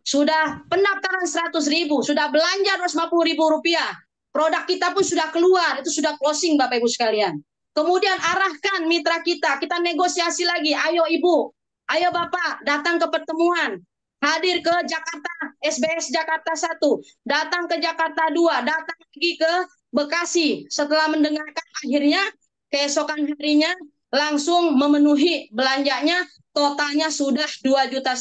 Sudah pendaftaran 100.000, sudah belanja 250.000 rupiah. Produk kita pun sudah keluar, itu sudah closing Bapak Ibu sekalian. Kemudian arahkan mitra kita negosiasi lagi. Ayo Ibu, ayo Bapak, datang ke pertemuan. Hadir ke Jakarta, SBS Jakarta 1, datang ke Jakarta 2, datang lagi ke Bekasi. Setelah mendengarkan akhirnya, keesokan harinya langsung memenuhi belanjanya, totalnya sudah 2,5 juta.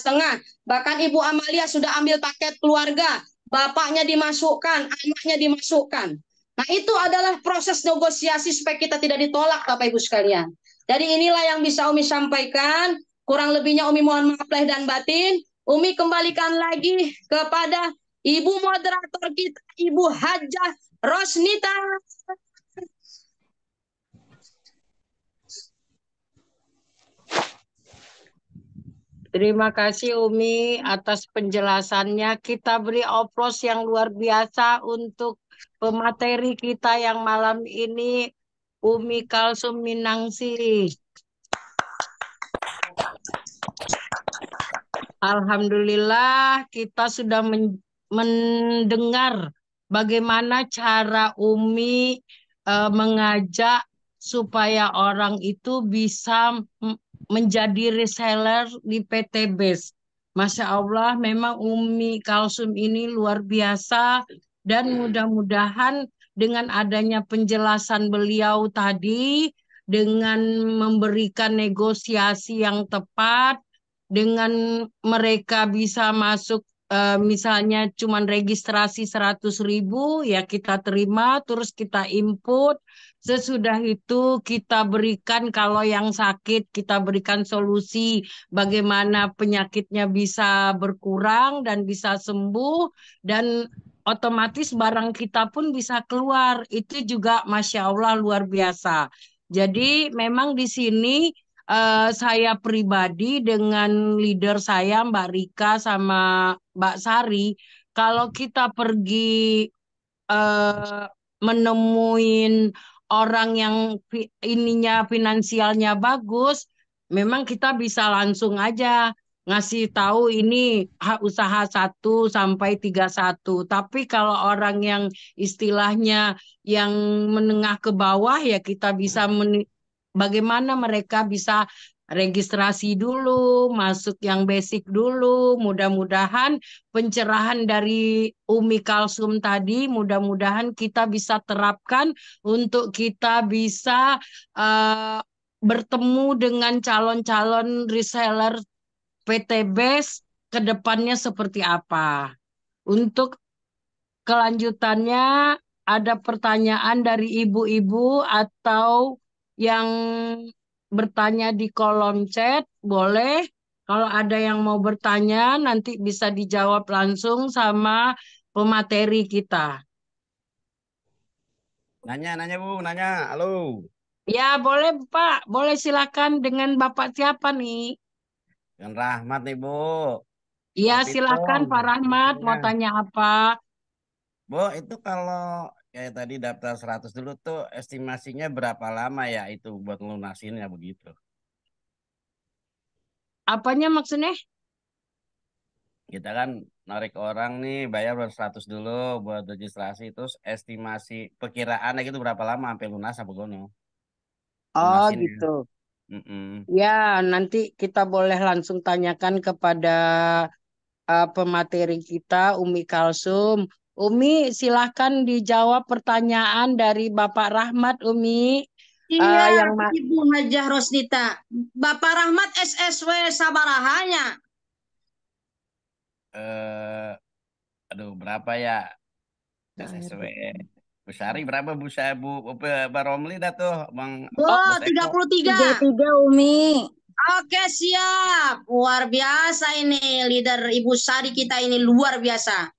Bahkan Ibu Amalia sudah ambil paket keluarga, bapaknya dimasukkan, anaknya dimasukkan. Nah, itu adalah proses negosiasi supaya kita tidak ditolak Bapak Ibu sekalian. Jadi inilah yang bisa Umi sampaikan. Kurang lebihnya Umi mohon maaf lahir dan batin. Umi kembalikan lagi kepada Ibu moderator kita, Ibu Hajah Rosnita.
Terima kasih Umi atas penjelasannya. Kita beri oplos yang luar biasa untuk pemateri kita yang malam ini, Umi Kalsum Minangsi. Alhamdulillah kita sudah mendengar bagaimana cara Umi mengajak supaya orang itu bisa menjadi reseller di PT BES. Masya Allah, memang Umi Kalsum ini luar biasa dan mudah-mudahan dengan adanya penjelasan beliau tadi, dengan memberikan negosiasi yang tepat, dengan mereka bisa masuk misalnya cuman registrasi 100.000 ya kita terima, terus kita input. Sesudah itu kita berikan, kalau yang sakit kita berikan solusi bagaimana penyakitnya bisa berkurang dan bisa sembuh, dan otomatis barang kita pun bisa keluar. Itu juga Masya Allah luar biasa. Jadi memang di sini saya pribadi dengan leader saya Mbak Rika sama Mbak Sari, kalau kita pergi menemuin orang yang ininya finansialnya bagus, memang kita bisa langsung aja ngasih tahu ini usaha 1 sampai 31. Tapi kalau orang yang istilahnya yang menengah ke bawah ya kita bisa bagaimana mereka bisa registrasi dulu, masuk yang basic dulu. Mudah-mudahan pencerahan dari Umi Kalsum tadi, mudah-mudahan kita bisa terapkan untuk kita bisa eh, bertemu dengan calon-calon reseller PTBS ke depannya seperti apa. Untuk kelanjutannya ada pertanyaan dari ibu-ibu atau yang bertanya di kolom chat, boleh. Kalau ada yang mau bertanya, nanti bisa dijawab langsung sama pemateri kita.
Nanya Bu, nanya. Halo.
Ya, boleh Pak. Boleh silakan dengan Bapak siapa nih?
Yang Rahmat nih Bu.
Ya,
Pak
silakan
Pitung.
Pak Rahmat. Mau
Pitung.
tanya apa?
Bu, itu kalau kayak tadi daftar 100 dulu tuh estimasinya berapa lama ya itu buat ngelunasinnya begitu?
Apanya maksudnya?
Kita kan narik orang nih bayar 100 dulu buat registrasi, terus estimasi perkiraannya gitu berapa lama sampai lunas apa gono?
Oh,
Lunasinnya.
gitu.
Mm-mm.
Ya, nanti kita boleh langsung tanyakan kepada pemateri kita, Umi Kalsum. Umi, silahkan dijawab pertanyaan dari Bapak Rahmat, Umi.
Iya,
Yang
Ibu Hajah Rosnita. Bapak Rahmat SSW Sabarahanya.
Eh, aduh berapa ya SSW? Bu Sari berapa Bu Sabu? Bu Romli dah tuh Bang
Oh,
Bos Eko.
33.
33 Umi.
Oke, siap. Luar biasa ini leader Ibu Sari kita ini luar biasa.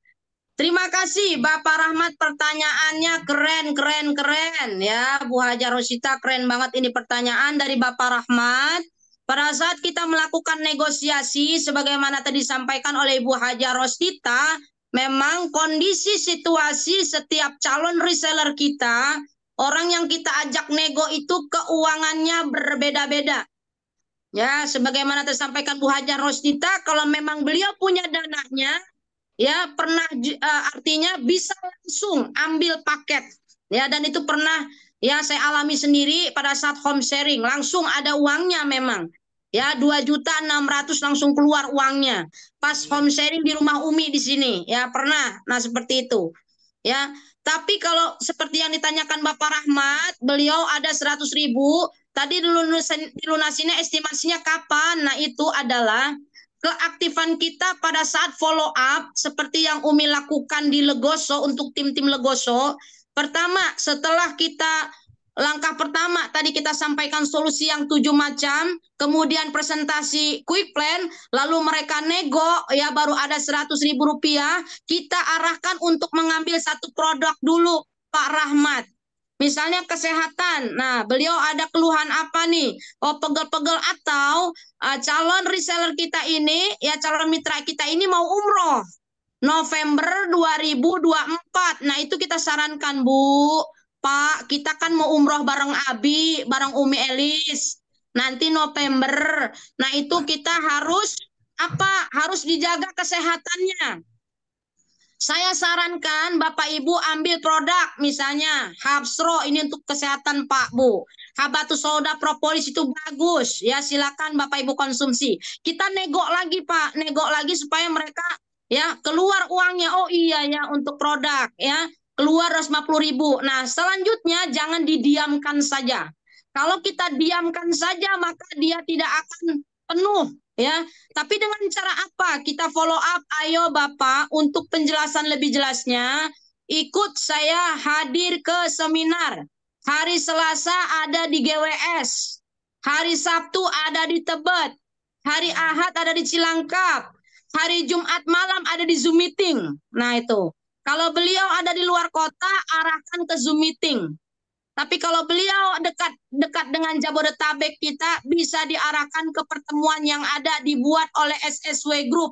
Terima kasih Bapak Rahmat, pertanyaannya keren, keren, keren ya. Bu Hajar Rosita, keren banget ini pertanyaan dari Bapak Rahmat. Pada saat kita melakukan negosiasi, sebagaimana tadi disampaikan oleh Ibu Hajar Rosita, memang kondisi situasi setiap calon reseller kita, orang yang kita ajak nego itu keuangannya berbeda-beda. Ya, sebagaimana tersampaikan Bu Hajar Rosita, kalau memang beliau punya dananya, ya pernah artinya bisa langsung ambil paket ya, dan itu pernah ya saya alami sendiri pada saat home sharing, langsung ada uangnya memang ya, 2.600.000 langsung keluar uangnya pas home sharing di rumah Umi di sini ya, pernah. Nah seperti itu ya. Tapi kalau seperti yang ditanyakan Bapak Rahmat, beliau ada 100.000 tadi dilunasinnya estimasinya kapan. Nah itu adalah keaktifan kita pada saat follow up seperti yang Umi lakukan di Legoso untuk tim-tim Legoso. Pertama, setelah kita langkah pertama tadi kita sampaikan solusi yang 7 macam, kemudian presentasi quick plan, lalu mereka nego ya baru ada 100.000 rupiah, kita arahkan untuk mengambil satu produk dulu Pak Rahmat. Misalnya kesehatan. Nah, beliau ada keluhan apa nih? Oh, pegel-pegel, atau calon reseller kita ini, ya calon mitra kita ini mau umroh November 2024. Nah, itu kita sarankan, Bu. Pak, kita kan mau umroh bareng Abi, bareng Umi Elis. Nanti November. Nah, itu kita harus apa? Harus dijaga kesehatannya. Saya sarankan Bapak Ibu ambil produk misalnya Habsro, ini untuk kesehatan Pak Bu. Habatus Sauda Propolis itu bagus ya, silakan Bapak Ibu konsumsi. Kita nego lagi Pak, nego lagi supaya mereka ya keluar uangnya. Oh iya ya, untuk produk ya keluar 250.000. Nah selanjutnya jangan didiamkan saja. Kalau kita diamkan saja maka dia tidak akan penuh ya. Tapi dengan cara apa? Kita follow up. Ayo Bapak, untuk penjelasan lebih jelasnya, ikut saya hadir ke seminar. Hari Selasa ada di GWS. Hari Sabtu ada di Tebet. Hari Ahad ada di Cilangkap. Hari Jumat malam ada di Zoom meeting. Nah itu. Kalau beliau ada di luar kota, arahkan ke Zoom meeting. Tapi kalau beliau dekat dengan Jabodetabek kita, bisa diarahkan ke pertemuan yang ada dibuat oleh SSW Group.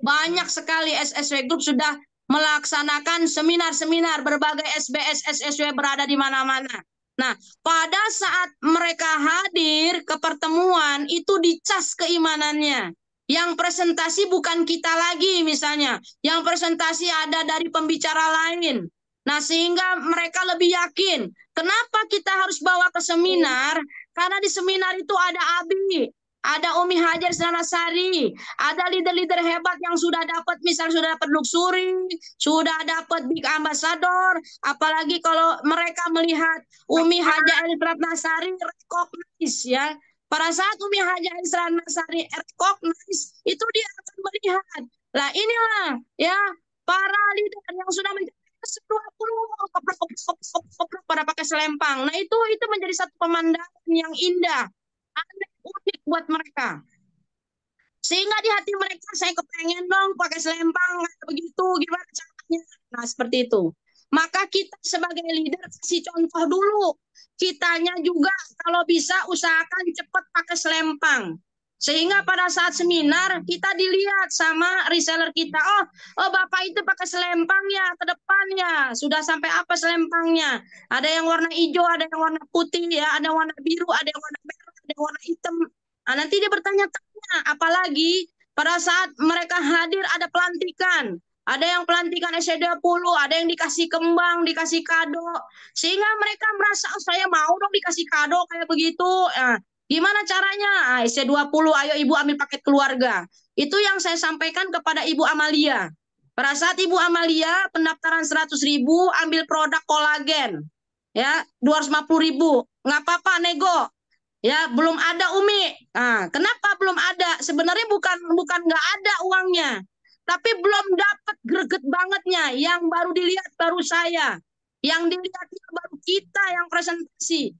Banyak sekali SSW Group sudah melaksanakan seminar-seminar, berbagai SBS SSW berada di mana-mana. Nah, pada saat mereka hadir ke pertemuan, itu dicas keimanannya. Yang presentasi bukan kita lagi misalnya. Yang presentasi ada dari pembicara lain. Nah, sehingga mereka lebih yakin. Kenapa kita harus bawa ke seminar? Karena di seminar itu ada Abi, ada Umi Hajar Sanasari, ada leader-leader hebat yang sudah dapat, misal sudah dapat luxury, sudah dapat big ambassador, apalagi kalau mereka melihat Umi Hajar Ratnasari recognize ya. Pada saat Umi Hajar Ratnasari recognize, itu dia akan melihat. Lah inilah ya para leader yang sudah menjadi 20 koplok pada pakai selempang. Nah itu menjadi satu pemandangan yang indah, aneh, unik buat mereka. Sehingga di hati mereka, saya kepengen dong pakai selempang begitu, gimana caranya? Nah seperti itu. Maka kita sebagai leader kasih contoh dulu. Kitanya juga kalau bisa usahakan cepat pakai selempang. Sehingga pada saat seminar kita dilihat sama reseller kita, oh Bapak itu pakai selempang ya ke depannya. Sudah sampai apa selempangnya? Ada yang warna hijau, ada yang warna putih ya, ada warna biru, ada yang warna merah, ada yang warna hitam. Nah, nanti dia bertanya-tanya, apalagi pada saat mereka hadir ada pelantikan. Ada yang pelantikan SC20, ada yang dikasih kembang, dikasih kado. Sehingga mereka merasa, saya mau dong dikasih kado kayak begitu. Nah, gimana caranya? SC20, ayo Ibu ambil paket keluarga. Itu yang saya sampaikan kepada Ibu Amalia. Pada saat Ibu Amalia pendaftaran 100.000, ambil produk kolagen. Ya, 250.000. Nggak apa-apa, nego. Ya, belum ada Umi. Nah, kenapa belum ada? Sebenarnya bukan nggak ada uangnya. Tapi belum dapat greget bangetnya. Yang baru dilihat baru saya. Yang dilihat baru kita yang presentasi.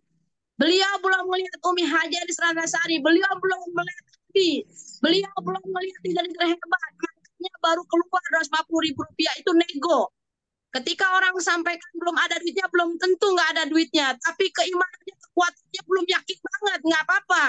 Beliau belum melihat Umi Hajar Ratnasari, beliau belum melihat Abi, beliau belum melihat leader-leader hebat, makanya baru keluar 250.000 rupiah itu nego. Ketika orang sampaikan belum ada duitnya, belum tentu nggak ada duitnya, tapi keimanannya, kekuatannya belum yakin banget, nggak apa-apa.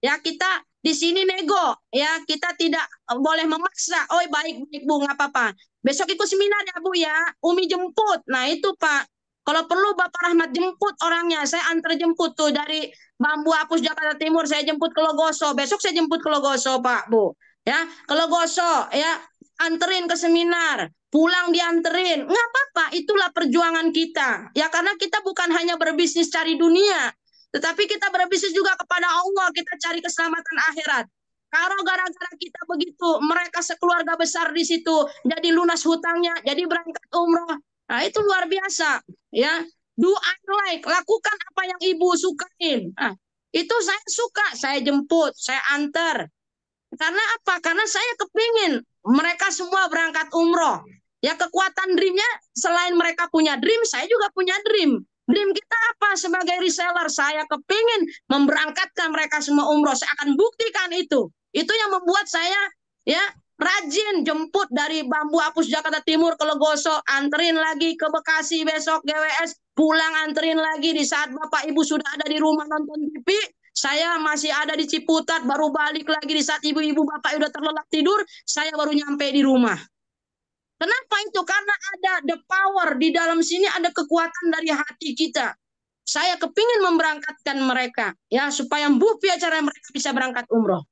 Ya kita di sini nego, ya kita tidak boleh memaksa. Oh baik Bu, nggak apa-apa. Besok ikut seminar ya Bu ya, Umi jemput. Nah itu Pak. Kalau perlu Bapak Rahmat jemput orangnya, saya antar jemput tuh dari Bambu Apus Jakarta Timur, saya jemput ke Logoso. Besok saya jemput ke Logoso, Pak, Bu. Ya, ke Logoso, ya, anterin ke seminar, pulang dianterin. Nggak apa-apa, itulah perjuangan kita. Ya, karena kita bukan hanya berbisnis cari dunia, tetapi kita berbisnis juga kepada Allah, kita cari keselamatan akhirat. Kalau gara-gara kita begitu, mereka sekeluarga besar di situ, jadi lunas hutangnya, jadi berangkat umroh. Nah, itu luar biasa. Ya, do unlike, lakukan apa yang Ibu sukain. Nah, itu saya suka, saya jemput, saya antar. Karena apa? Karena saya kepingin mereka semua berangkat umroh. Ya, kekuatan dreamnya selain mereka punya dream, saya juga punya dream. Dream kita apa sebagai reseller? Saya kepingin memberangkatkan mereka semua umroh. Saya akan buktikan itu. Itu yang membuat saya ya rajin jemput dari Bambu Apus Jakarta Timur ke Logoso, anterin lagi ke Bekasi besok GWS, pulang anterin lagi di saat Bapak Ibu sudah ada di rumah nonton TV, saya masih ada di Ciputat, baru balik lagi di saat ibu-ibu Bapak udah terlelap tidur, saya baru nyampe di rumah. Kenapa itu? Karena ada the power di dalam sini, ada kekuatan dari hati kita. Saya kepingin memberangkatkan mereka ya supaya bukti acara mereka bisa berangkat umroh.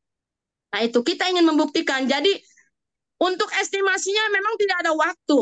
Nah itu kita ingin membuktikan. Jadi untuk estimasinya memang tidak ada waktu.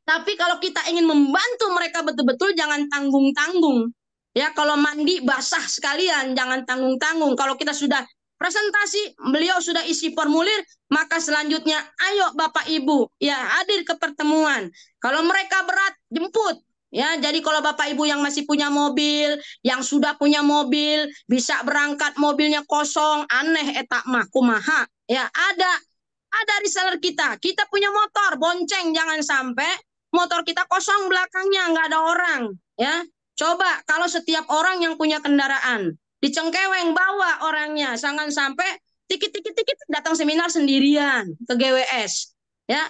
Tapi kalau kita ingin membantu mereka betul-betul jangan tanggung-tanggung. Ya kalau mandi basah sekalian jangan tanggung-tanggung. Kalau kita sudah presentasi, beliau sudah isi formulir, maka selanjutnya ayo Bapak Ibu ya hadir ke pertemuan. Kalau mereka berat jemput. Ya, jadi kalau Bapak Ibu yang masih punya mobil, yang sudah punya mobil, bisa berangkat mobilnya kosong, aneh etak mah kumaha. Ya, ada reseller kita. Kita punya motor, bonceng jangan sampai motor kita kosong belakangnya nggak ada orang, ya. Coba kalau setiap orang yang punya kendaraan, dicengkeweng bawa orangnya, jangan sampai tikit-tikit datang seminar sendirian ke GWS. Ya,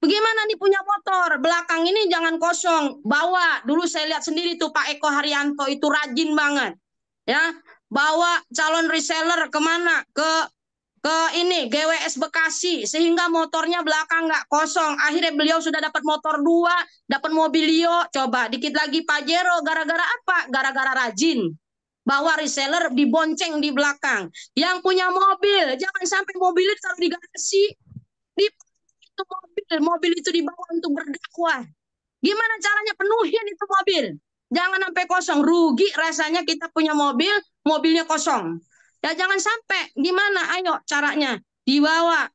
bagaimana nih punya motor, belakang ini jangan kosong, bawa. Dulu saya lihat sendiri tuh Pak Eko Haryanto itu rajin banget. Ya, bawa calon reseller kemana? Ke ke ini GWS Bekasi sehingga motornya belakang nggak kosong. Akhirnya beliau sudah dapat motor 2, dapat mobilio. Coba dikit lagi Pajero, gara-gara apa? Gara-gara rajin. Bawa reseller dibonceng di belakang. Yang punya mobil, jangan sampai mobil itu taruh di garasi. Di itu mobil itu dibawa untuk berdakwah. Gimana caranya penuhin itu mobil? Jangan sampai kosong. Rugi rasanya kita punya mobil, mobilnya kosong. Ya jangan sampai. Gimana? Ayo caranya. Dibawa,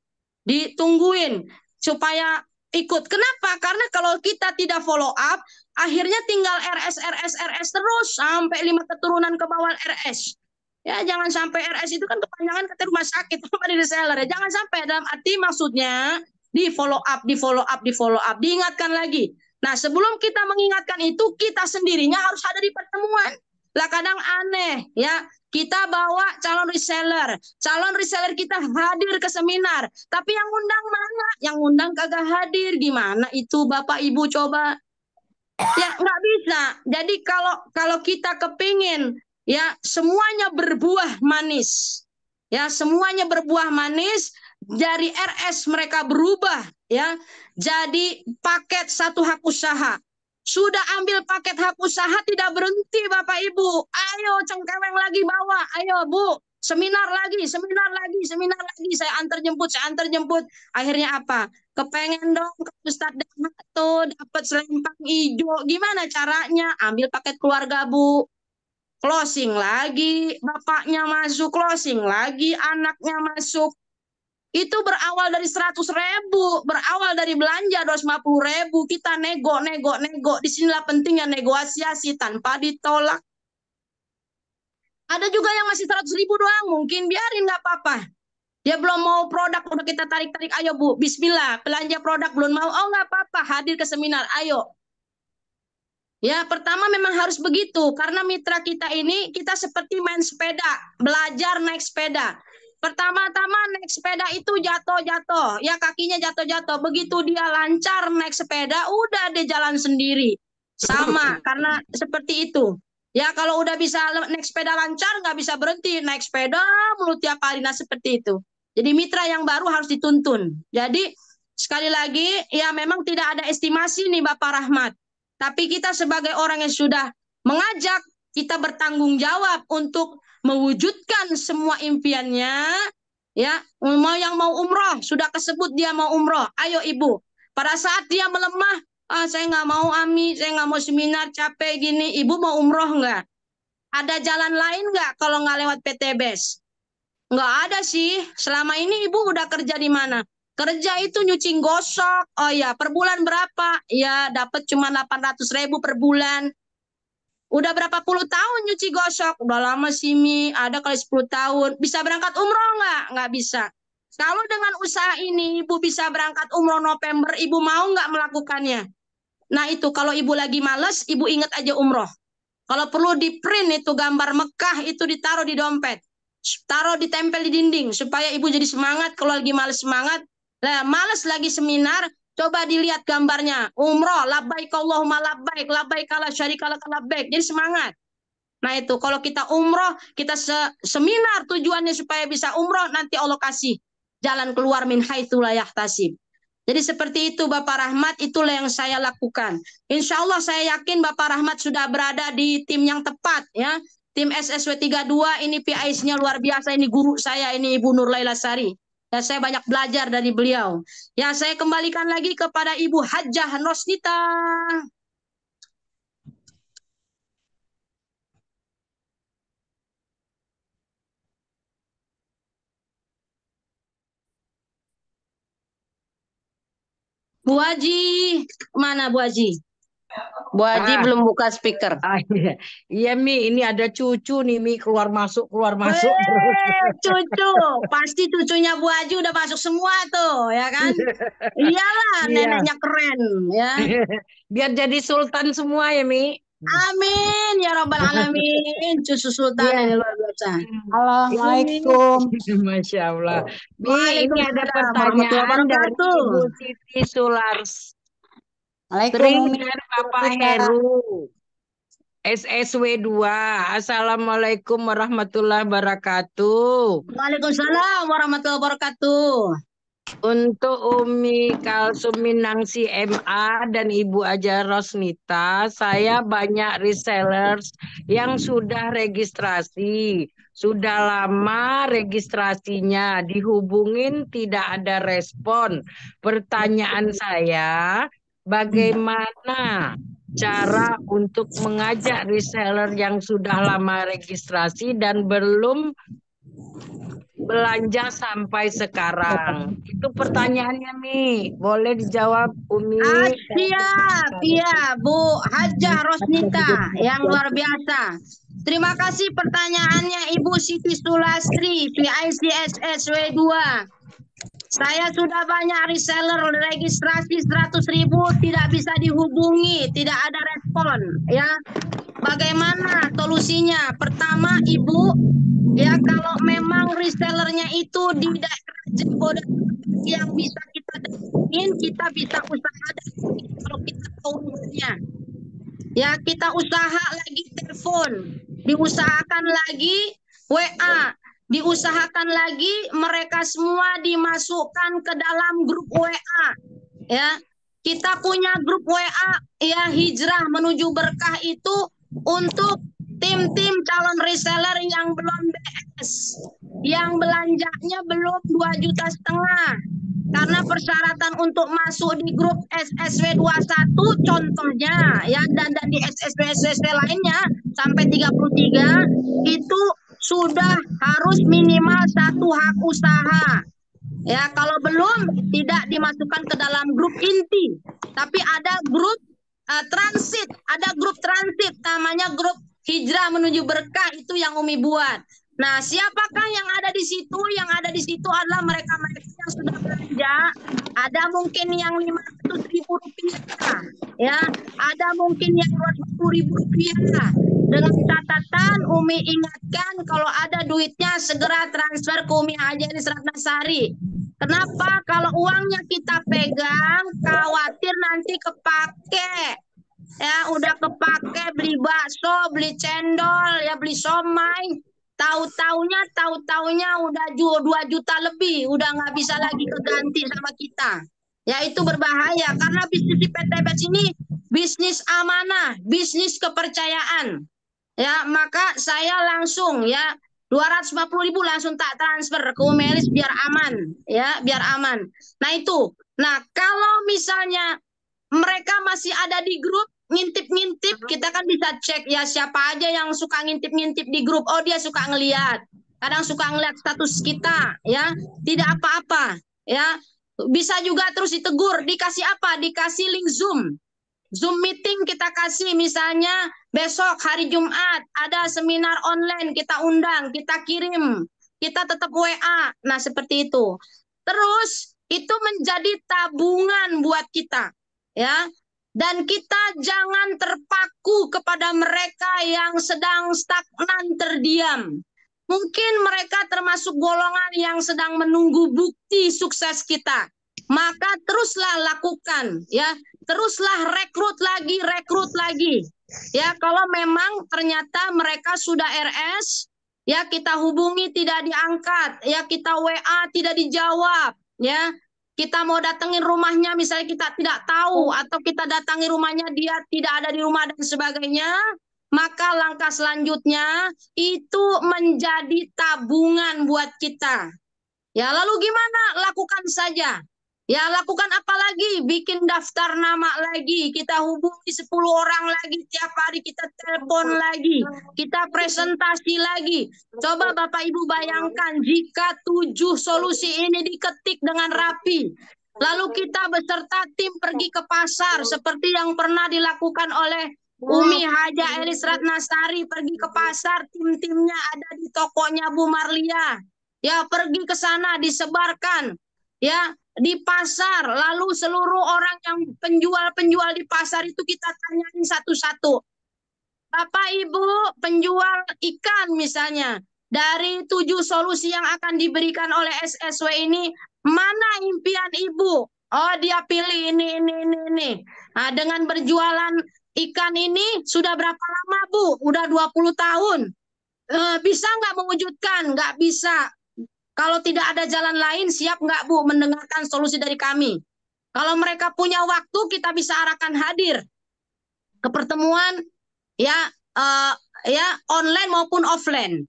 ditungguin supaya ikut. Kenapa? Karena kalau kita tidak follow up, akhirnya tinggal RS terus sampai 5 keturunan ke bawah RS. Ya jangan sampai RS itu kan kepanjangan kata rumah sakit sama di reseller ya. Jangan sampai, dalam arti maksudnya di follow up, diingatkan lagi. Nah, sebelum kita mengingatkan itu, kita sendirinya harus ada di pertemuan. Lah kadang aneh ya, kita bawa calon reseller kita hadir ke seminar, tapi yang undang mana? Yang undang kagak hadir. Gimana itu Bapak Ibu coba? Ya nggak bisa. Jadi kalau kita kepingin ya semuanya berbuah manis, ya semuanya berbuah manis, dari RS mereka berubah ya jadi paket satu hak usaha. Sudah ambil paket hak usaha tidak berhenti Bapak Ibu. Ayo cengkeweng lagi bawa. Ayo Bu, seminar lagi. Saya antar jemput. Akhirnya apa? Kepengen dong ke Ustadz Dahmat tuh dapat selempang hijau. Gimana caranya? Ambil paket keluarga Bu. Closing lagi, bapaknya masuk, closing lagi, anaknya masuk. Itu berawal dari 100.000, berawal dari belanja 250.000, kita nego. Disinilah pentingnya negosiasi tanpa ditolak. Ada juga yang masih 100.000 doang, mungkin biarin nggak apa-apa. Dia belum mau produk, udah kita tarik, ayo Bu, bismillah, belanja produk belum mau, oh nggak apa-apa, hadir ke seminar, ayo. Ya, pertama memang harus begitu, karena mitra kita ini, kita seperti main sepeda, belajar naik sepeda. Pertama-tama naik sepeda itu jatuh, ya kakinya jatuh. Begitu dia lancar naik sepeda, udah dia jalan sendiri. Sama, karena seperti itu. Ya kalau udah bisa naik sepeda lancar, nggak bisa berhenti naik sepeda mulu tiap hari. Nah seperti itu. Jadi mitra yang baru harus dituntun. Jadi sekali lagi, ya memang tidak ada estimasi nih Bapak Rahmat. Tapi kita sebagai orang yang sudah mengajak, kita bertanggung jawab untuk mewujudkan semua impiannya. Ya, yang mau umroh sudah kesebut dia mau umroh. Ayo Ibu, pada saat dia melemah, saya nggak mau Ami, saya nggak mau seminar, capek gini. Ibu mau umroh nggak? Ada jalan lain nggak kalau nggak lewat PTBS? Nggak ada sih. Selama ini Ibu udah kerja di mana? Kerja itu nyuci gosok. Oh ya, per bulan berapa? Ya, dapat cuma 800.000 per bulan. Udah berapa puluh tahun nyuci gosok? Udah lama sih Mi, ada kali 10 tahun. Bisa berangkat umroh nggak? Nggak bisa. Kalau dengan usaha ini Ibu bisa berangkat umroh November, Ibu mau nggak melakukannya? Nah itu kalau Ibu lagi males, Ibu ingat aja umroh. Kalau perlu di print itu gambar Mekah itu ditaruh di dompet. Taruh ditempel di dinding supaya Ibu jadi semangat kalau lagi males semangat. Nah, males lagi seminar, coba dilihat gambarnya. Umroh, labbaik Allahumma labbaik la syarika lak labbaik. Jadi semangat. Nah itu kalau kita umroh, kita seminar tujuannya supaya bisa umroh, nanti Allah kasih jalan keluar min haitsu la yahtasib. Jadi seperti itu Bapak Rahmat, itulah yang saya lakukan. Insya Allah saya yakin Bapak Rahmat sudah berada di tim yang tepat ya. Tim SSW 32 ini PIS-nya luar biasa, ini guru saya, ini Ibu Nur Laila Sari. Ya, saya banyak belajar dari beliau. Ya, saya kembalikan lagi kepada Ibu Hajjah Nosnita. Bu Haji, mana Bu Haji? Bu Haji belum buka speaker.
Iya. Iya Mi, ini ada cucu nih Mi, keluar masuk
Cucu, pasti cucunya Bu Haji udah masuk semua tuh, ya kan? Iyalah, neneknya keren, ya.
Biar jadi sultan semua ya Mi.
Amin ya Rabbal Alamin. Cucu sultan ini luar biasa.
Assalamualaikum.
Masya Allah. Mi, ini ada
Waalaikumsalam
pertanyaan
warahmatullahi
dari
wabarakatuh.
Ibu Siti Sulars.
Waalaikumsalam.
Dari Bapak Heru. SSW 2. Assalamualaikum warahmatullahi wabarakatuh.
Waalaikumsalam warahmatullahi wabarakatuh.
Untuk Umi Kalsuminangsi MA dan Ibu Aja Rosnita, saya banyak resellers yang sudah registrasi. Sudah lama registrasinya, dihubungin tidak ada respon. Pertanyaan saya, bagaimana cara untuk mengajak reseller yang sudah lama registrasi dan belum belanja sampai sekarang? Itu pertanyaannya, Mi. Boleh dijawab, Umi?
Siap, iya Bu Hajah Rosnita yang luar biasa. Terima kasih pertanyaannya Ibu Siti Sulastri, PICSSW 2. Saya sudah banyak reseller registrasi 100.000 tidak bisa dihubungi, tidak ada respon. Ya, bagaimana solusinya? Pertama, Ibu, ya kalau memang resellernya itu di daerah Jabodetabek yang bisa kita dapetin, kita bisa usaha dapetin kalau kita tahu nomornya. Ya, kita usaha lagi telepon, diusahakan lagi WA, diusahakan lagi mereka semua dimasukkan ke dalam grup WA. Ya, kita punya grup WA ya Hijrah Menuju Berkah itu untuk tim-tim calon reseller yang belum BS, yang belanjanya belum 2,5 juta. Karena persyaratan untuk masuk di grup SSW 21 contohnya ya dan di SSW lainnya sampai 33 itu sudah harus minimal 1 hak usaha. Ya, kalau belum tidak dimasukkan ke dalam grup inti. Tapi ada grup transit, ada grup transit namanya grup Hijrah Menuju Berkah, itu yang Umi buat. Nah, siapakah yang ada di situ? Yang ada di situ adalah mereka-mereka yang sudah belanja. Ada mungkin yang 500.000 rupiah, ya. Ada mungkin yang 200.000 rupiah. Dengan catatan Umi ingatkan kalau ada duitnya segera transfer ke Umi Haja Ratnasari. Kenapa? Kalau uangnya kita pegang, khawatir nanti kepake. Ya, udah kepake beli bakso, beli cendol, ya beli somai. Tahu-taunya udah 2 juta lebih, udah nggak bisa lagi keganti sama kita. Ya, itu berbahaya karena bisnis di PTBS ini bisnis amanah, bisnis kepercayaan. Ya, maka saya langsung ya 250.000 langsung tak transfer ke Umelis biar aman, ya, biar aman. Nah, itu. Nah, kalau misalnya mereka masih ada di grup ngintip-ngintip, kita kan bisa cek ya siapa aja yang suka ngintip-ngintip di grup. Oh, dia suka ngelihat. Kadang suka ngelihat status kita, ya. Tidak apa-apa, ya. Bisa juga terus ditegur, dikasih apa? Dikasih link Zoom. Zoom meeting kita kasih, misalnya besok hari Jumat ada seminar online, kita undang, kita kirim, kita tetap WA. Nah, seperti itu. Terus itu menjadi tabungan buat kita, ya. Dan kita jangan terpaku kepada mereka yang sedang stagnan terdiam. Mungkin mereka termasuk golongan yang sedang menunggu bukti sukses kita. Maka teruslah lakukan, ya. Teruslah rekrut lagi. Ya, kalau memang ternyata mereka sudah RS, ya kita hubungi tidak diangkat, ya kita WA tidak dijawab, ya. Kita mau datengin rumahnya misalnya kita tidak tahu atau kita datangi rumahnya dia tidak ada di rumah dan sebagainya, maka langkah selanjutnya itu menjadi tabungan buat kita. Ya, lalu gimana? Lakukan saja. Ya, lakukan apa lagi? Bikin daftar nama lagi. Kita hubungi 10 orang lagi. Tiap hari kita telepon lagi. Kita presentasi lagi. Coba Bapak Ibu bayangkan jika 7 solusi ini diketik dengan rapi. Lalu kita beserta tim pergi ke pasar seperti yang pernah dilakukan oleh Umi Haja Elis Ratnasari, pergi ke pasar, tim-timnya ada di tokonya Bu Marlia. Ya, pergi ke sana disebarkan. Ya, di pasar, lalu seluruh orang yang penjual-penjual di pasar itu kita tanyain satu-satu. Bapak Ibu penjual ikan misalnya, dari 7 solusi yang akan diberikan oleh SSW ini, mana impian Ibu? Oh, dia pilih ini. Nah, dengan berjualan ikan ini sudah berapa lama, Bu? Udah 20 tahun. Bisa nggak mewujudkan? Nggak bisa. Kalau tidak ada jalan lain, siap nggak, Bu, mendengarkan solusi dari kami? Kalau mereka punya waktu, kita bisa arahkan hadir ke pertemuan ya ya online maupun offline.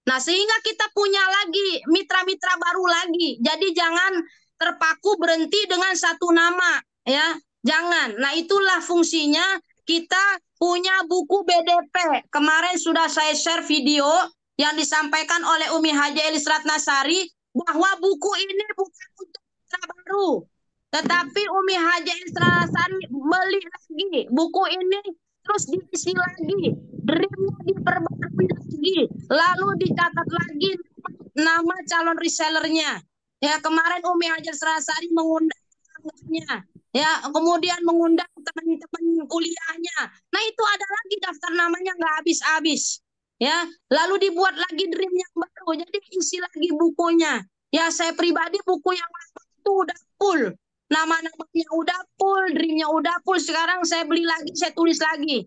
Nah, sehingga kita punya lagi mitra-mitra baru lagi. Jadi jangan terpaku berhenti dengan satu nama, ya. Jangan. Nah, itulah fungsinya kita punya buku BDP. Kemarin sudah saya share video yang disampaikan oleh Umi Haja Elis Ratnasari bahwa buku ini bukan untuk mitra baru. Tetapi Umi Haja Elis Ratnasari beli lagi buku ini, terus diisi lagi, dreamnya diperbarui lagi, lalu dicatat lagi nama calon resellernya. Ya, kemarin Umi Hajar Serasari mengundang tetangganya, ya, kemudian mengundang teman-teman kuliahnya. Nah, itu ada lagi daftar namanya nggak habis-habis. Ya, lalu dibuat lagi dream yang baru, jadi isi lagi bukunya. Ya, saya pribadi buku yang lama itu udah full. Nama-namanya udah full, dreamnya udah full. Sekarang saya beli lagi, saya tulis lagi.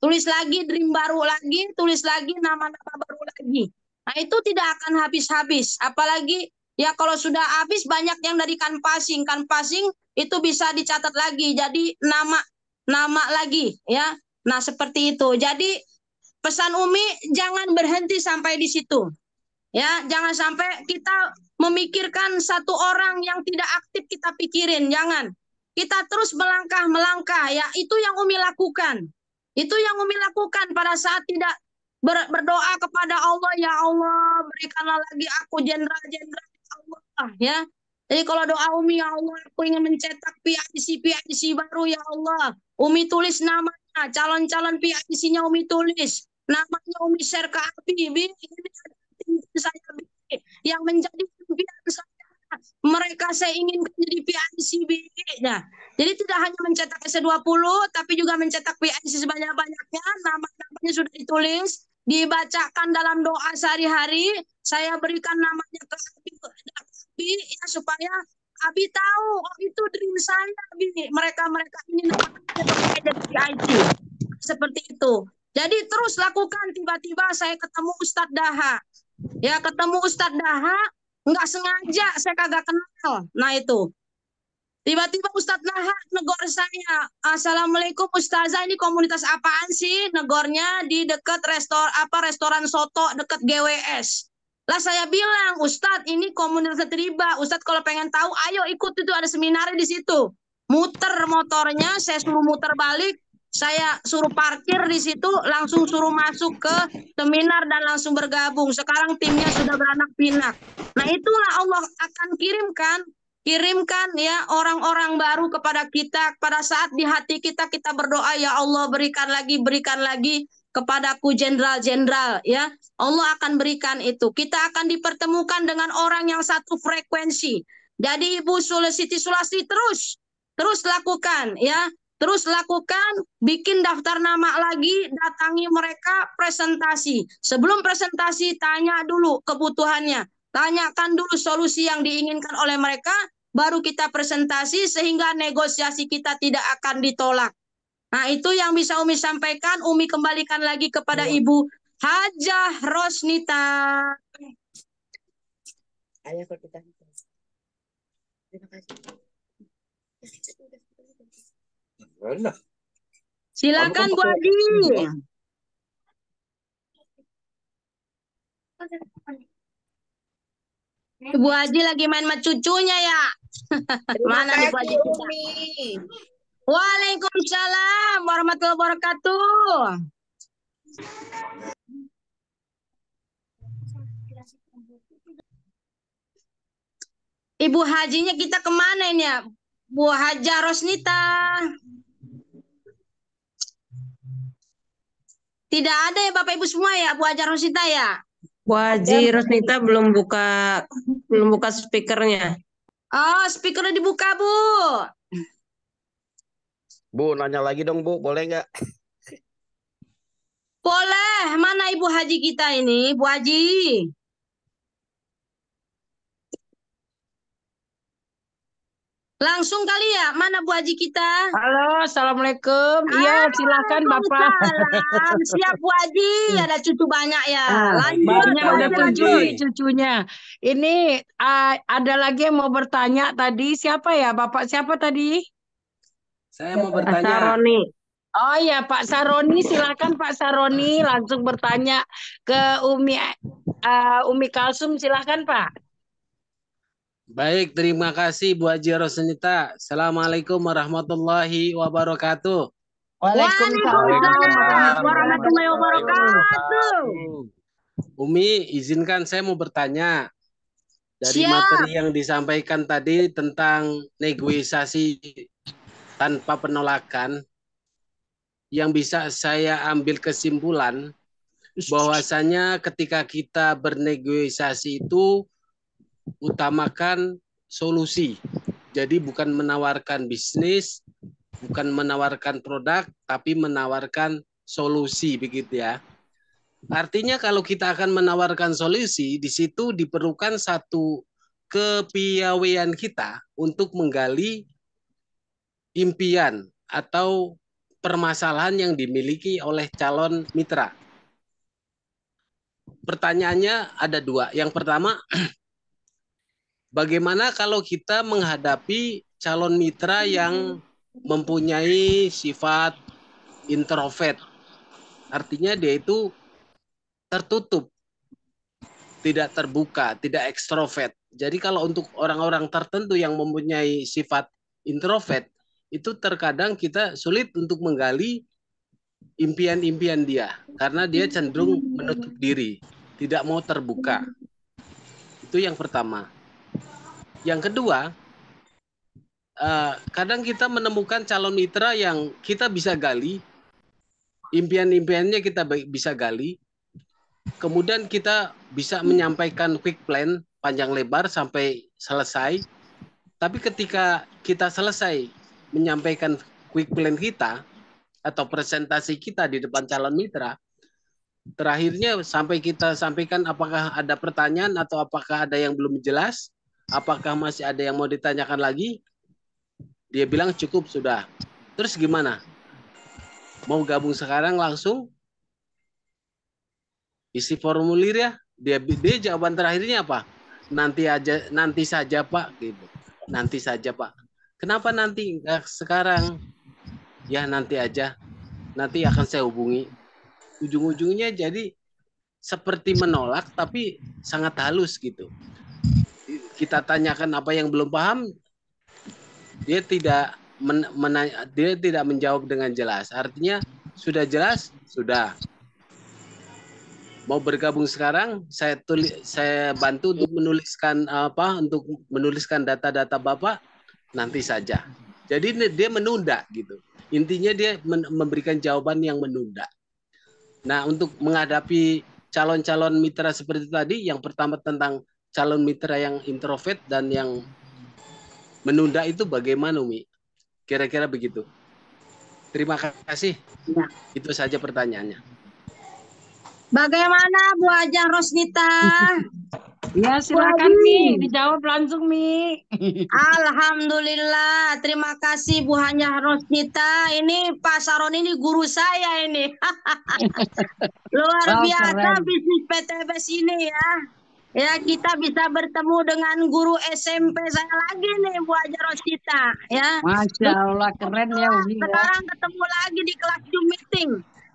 Tulis lagi dream baru lagi, tulis lagi nama-nama baru lagi. Nah, itu tidak akan habis-habis. Apalagi ya kalau sudah habis banyak yang dari canvassing. Canvassing itu bisa dicatat lagi. Jadi nama lagi ya. Nah, seperti itu. Jadi pesan Umi jangan berhenti sampai di situ. Ya, jangan sampai kita memikirkan satu orang yang tidak aktif kita pikirin, jangan. Kita terus melangkah ya. Itu yang Umi lakukan. Itu yang Umi lakukan pada saat tidak berdoa kepada Allah, ya Allah, berikanlah lagi aku jenderal-jenderal, ya Allah, ya. Jadi kalau doa Umi, ya Allah, aku ingin mencetak PIC baru, ya Allah. Umi tulis namanya, calon-calon PIC-nya Umi tulis. Namanya Umi share ke Abi, ini saya yang menjadi pimpinan saya. Mereka saya ingin menjadi PIC. Nah, jadi tidak hanya mencetak S20, tapi juga mencetak PIC sebanyak-banyaknya. Nama-namanya sudah ditulis, dibacakan dalam doa sehari-hari. Saya berikan namanya ke Abi ya, supaya Abi tahu, oh itu dream saya, Abi. Mereka ini namanya jadi PIC. Seperti itu. Jadi terus lakukan. Tiba-tiba saya ketemu Ustadz Daha. Ya, ketemu Ustadz Daha, nggak sengaja, saya kagak kenal. Nah, itu. Tiba-tiba Ustadz Daha negor saya. Assalamualaikum Ustazah, ini komunitas apaan sih? Negornya di dekat restoran soto dekat GWS. Lah saya bilang, Ustadz ini komunitas riba. Ustadz kalau pengen tahu, ayo ikut, itu ada seminar di situ. Muter motornya, saya suruh muter balik. Saya suruh parkir di situ, langsung suruh masuk ke seminar dan langsung bergabung. Sekarang timnya sudah beranak pinak. Nah, itulah Allah akan kirimkan ya orang-orang baru kepada kita pada saat di hati kita berdoa, ya Allah berikan lagi kepadaku jenderal-jenderal, ya. Allah akan berikan itu. Kita akan dipertemukan dengan orang yang satu frekuensi. Jadi Ibu Siti Sulastri terus lakukan ya. Terus lakukan, bikin daftar nama lagi, datangi mereka, presentasi. Sebelum presentasi, tanya dulu kebutuhannya. Tanyakan dulu solusi yang diinginkan oleh mereka, baru kita presentasi sehingga negosiasi kita tidak akan ditolak. Nah, itu yang bisa Umi sampaikan. Umi kembalikan lagi kepada Ibu Hajah Rosnita. Terima kasih. Silakan Bu Haji. Ibu Haji lagi main sama cucunya ya. Mana nih Bu Haji kita? Waalaikumsalam warahmatullahi wabarakatuh. Ibu Hajinya kita kemana ini ya? Bu Hajah Rosnita. Tidak ada ya Bapak Ibu semua ya, Bu Hajah Rosnita ya?
Bu Haji Rosnita belum buka speakernya.
Oh, speakernya dibuka, Bu.
Bu, nanya lagi dong, Bu. Boleh nggak?
Boleh. Mana Ibu Haji kita ini, Bu Haji? Langsung kali ya, mana Bu Haji kita?
Halo, assalamualaikum. Iya, silakan Bapak.
Waalaikumsalam. Siap Bu Haji, ada cucu banyak ya. Lanjut
Banyak
Bu
udah
Haji,
7
lanjut.
nih cucunya. Ini ada lagi yang mau bertanya tadi. Siapa ya? Bapak siapa tadi?
Saya mau
Pak
bertanya.
Saroni.
Oh ya, Pak Saroni, silakan Pak Saroni langsung bertanya ke Umi Kalsum, silakan Pak.
Baik, terima kasih Bu Haji Rosenita. Assalamualaikum warahmatullahi wabarakatuh.
Waalaikumsalam warahmatullahi wabarakatuh.
Umi, izinkan saya mau bertanya. Dari
Siap.
materi yang disampaikan tadi tentang negosiasi tanpa penolakan, yang bisa saya ambil kesimpulan bahwasanya ketika kita bernegosiasi itu utamakan solusi. Jadi bukan menawarkan bisnis, bukan menawarkan produk, tapi menawarkan solusi, begitu ya. Artinya kalau kita akan menawarkan solusi, di situ diperlukan satu kepiawaian kita untuk menggali impian atau permasalahan yang dimiliki oleh calon mitra. Pertanyaannya ada dua. Yang pertama, bagaimana kalau kita menghadapi calon mitra yang mempunyai sifat introvert? Artinya dia itu tertutup, tidak terbuka, tidak ekstrovert. Jadi kalau untuk orang-orang tertentu yang mempunyai sifat introvert, itu terkadang kita sulit untuk menggali impian-impian dia. Karena dia cenderung menutup diri, tidak mau terbuka. Itu yang pertama. Yang kedua, kadang kita menemukan calon mitra yang kita bisa gali, impian-impiannya kita bisa gali, kemudian kita bisa menyampaikan quick plan panjang lebar sampai selesai. Tapi ketika kita selesai menyampaikan quick plan kita atau presentasi kita di depan calon mitra, terakhirnya sampai kita sampaikan apakah ada pertanyaan atau apakah ada yang belum jelas, apakah masih ada yang mau ditanyakan lagi, dia bilang cukup sudah. Terus gimana? Mau gabung sekarang langsung? Isi formulir ya. Dia jawaban terakhirnya apa? Nanti saja Pak. Gitu. Nanti saja Pak. Kenapa nanti? Nggak sekarang. Ya nanti aja. Nanti akan saya hubungi. Ujung-ujungnya jadi seperti menolak tapi sangat halus gitu. Kita tanyakan apa yang belum paham, dia tidak menjawab dengan jelas. Artinya sudah jelas, sudah. Mau bergabung sekarang, saya bantu untuk menuliskan data-data Bapak, nanti saja. Jadi dia menunda gitu. Intinya dia memberikan jawaban yang menunda. Nah, untuk menghadapi calon-calon mitra seperti tadi, yang pertama tentang calon mitra yang introvert dan yang menunda itu bagaimana, Umi? Kira-kira begitu. Terima kasih.
Ya.
Itu saja pertanyaannya.
Bagaimana Bu Hajah Rosnita?
Ya, silakan Mi, dijawab langsung Mi.
Alhamdulillah, terima kasih Bu Hajah Rosnita. Ini Pak Saron ini guru saya ini. Luar biasa
keren.
bisnis PTBS ini ya. Ya, kita bisa bertemu dengan guru SMP saya lagi nih Bu Hajah Rosnita ya.
Masya Allah, keren ya Umi.
Sekarang ketemu lagi di kelas Zoom meeting.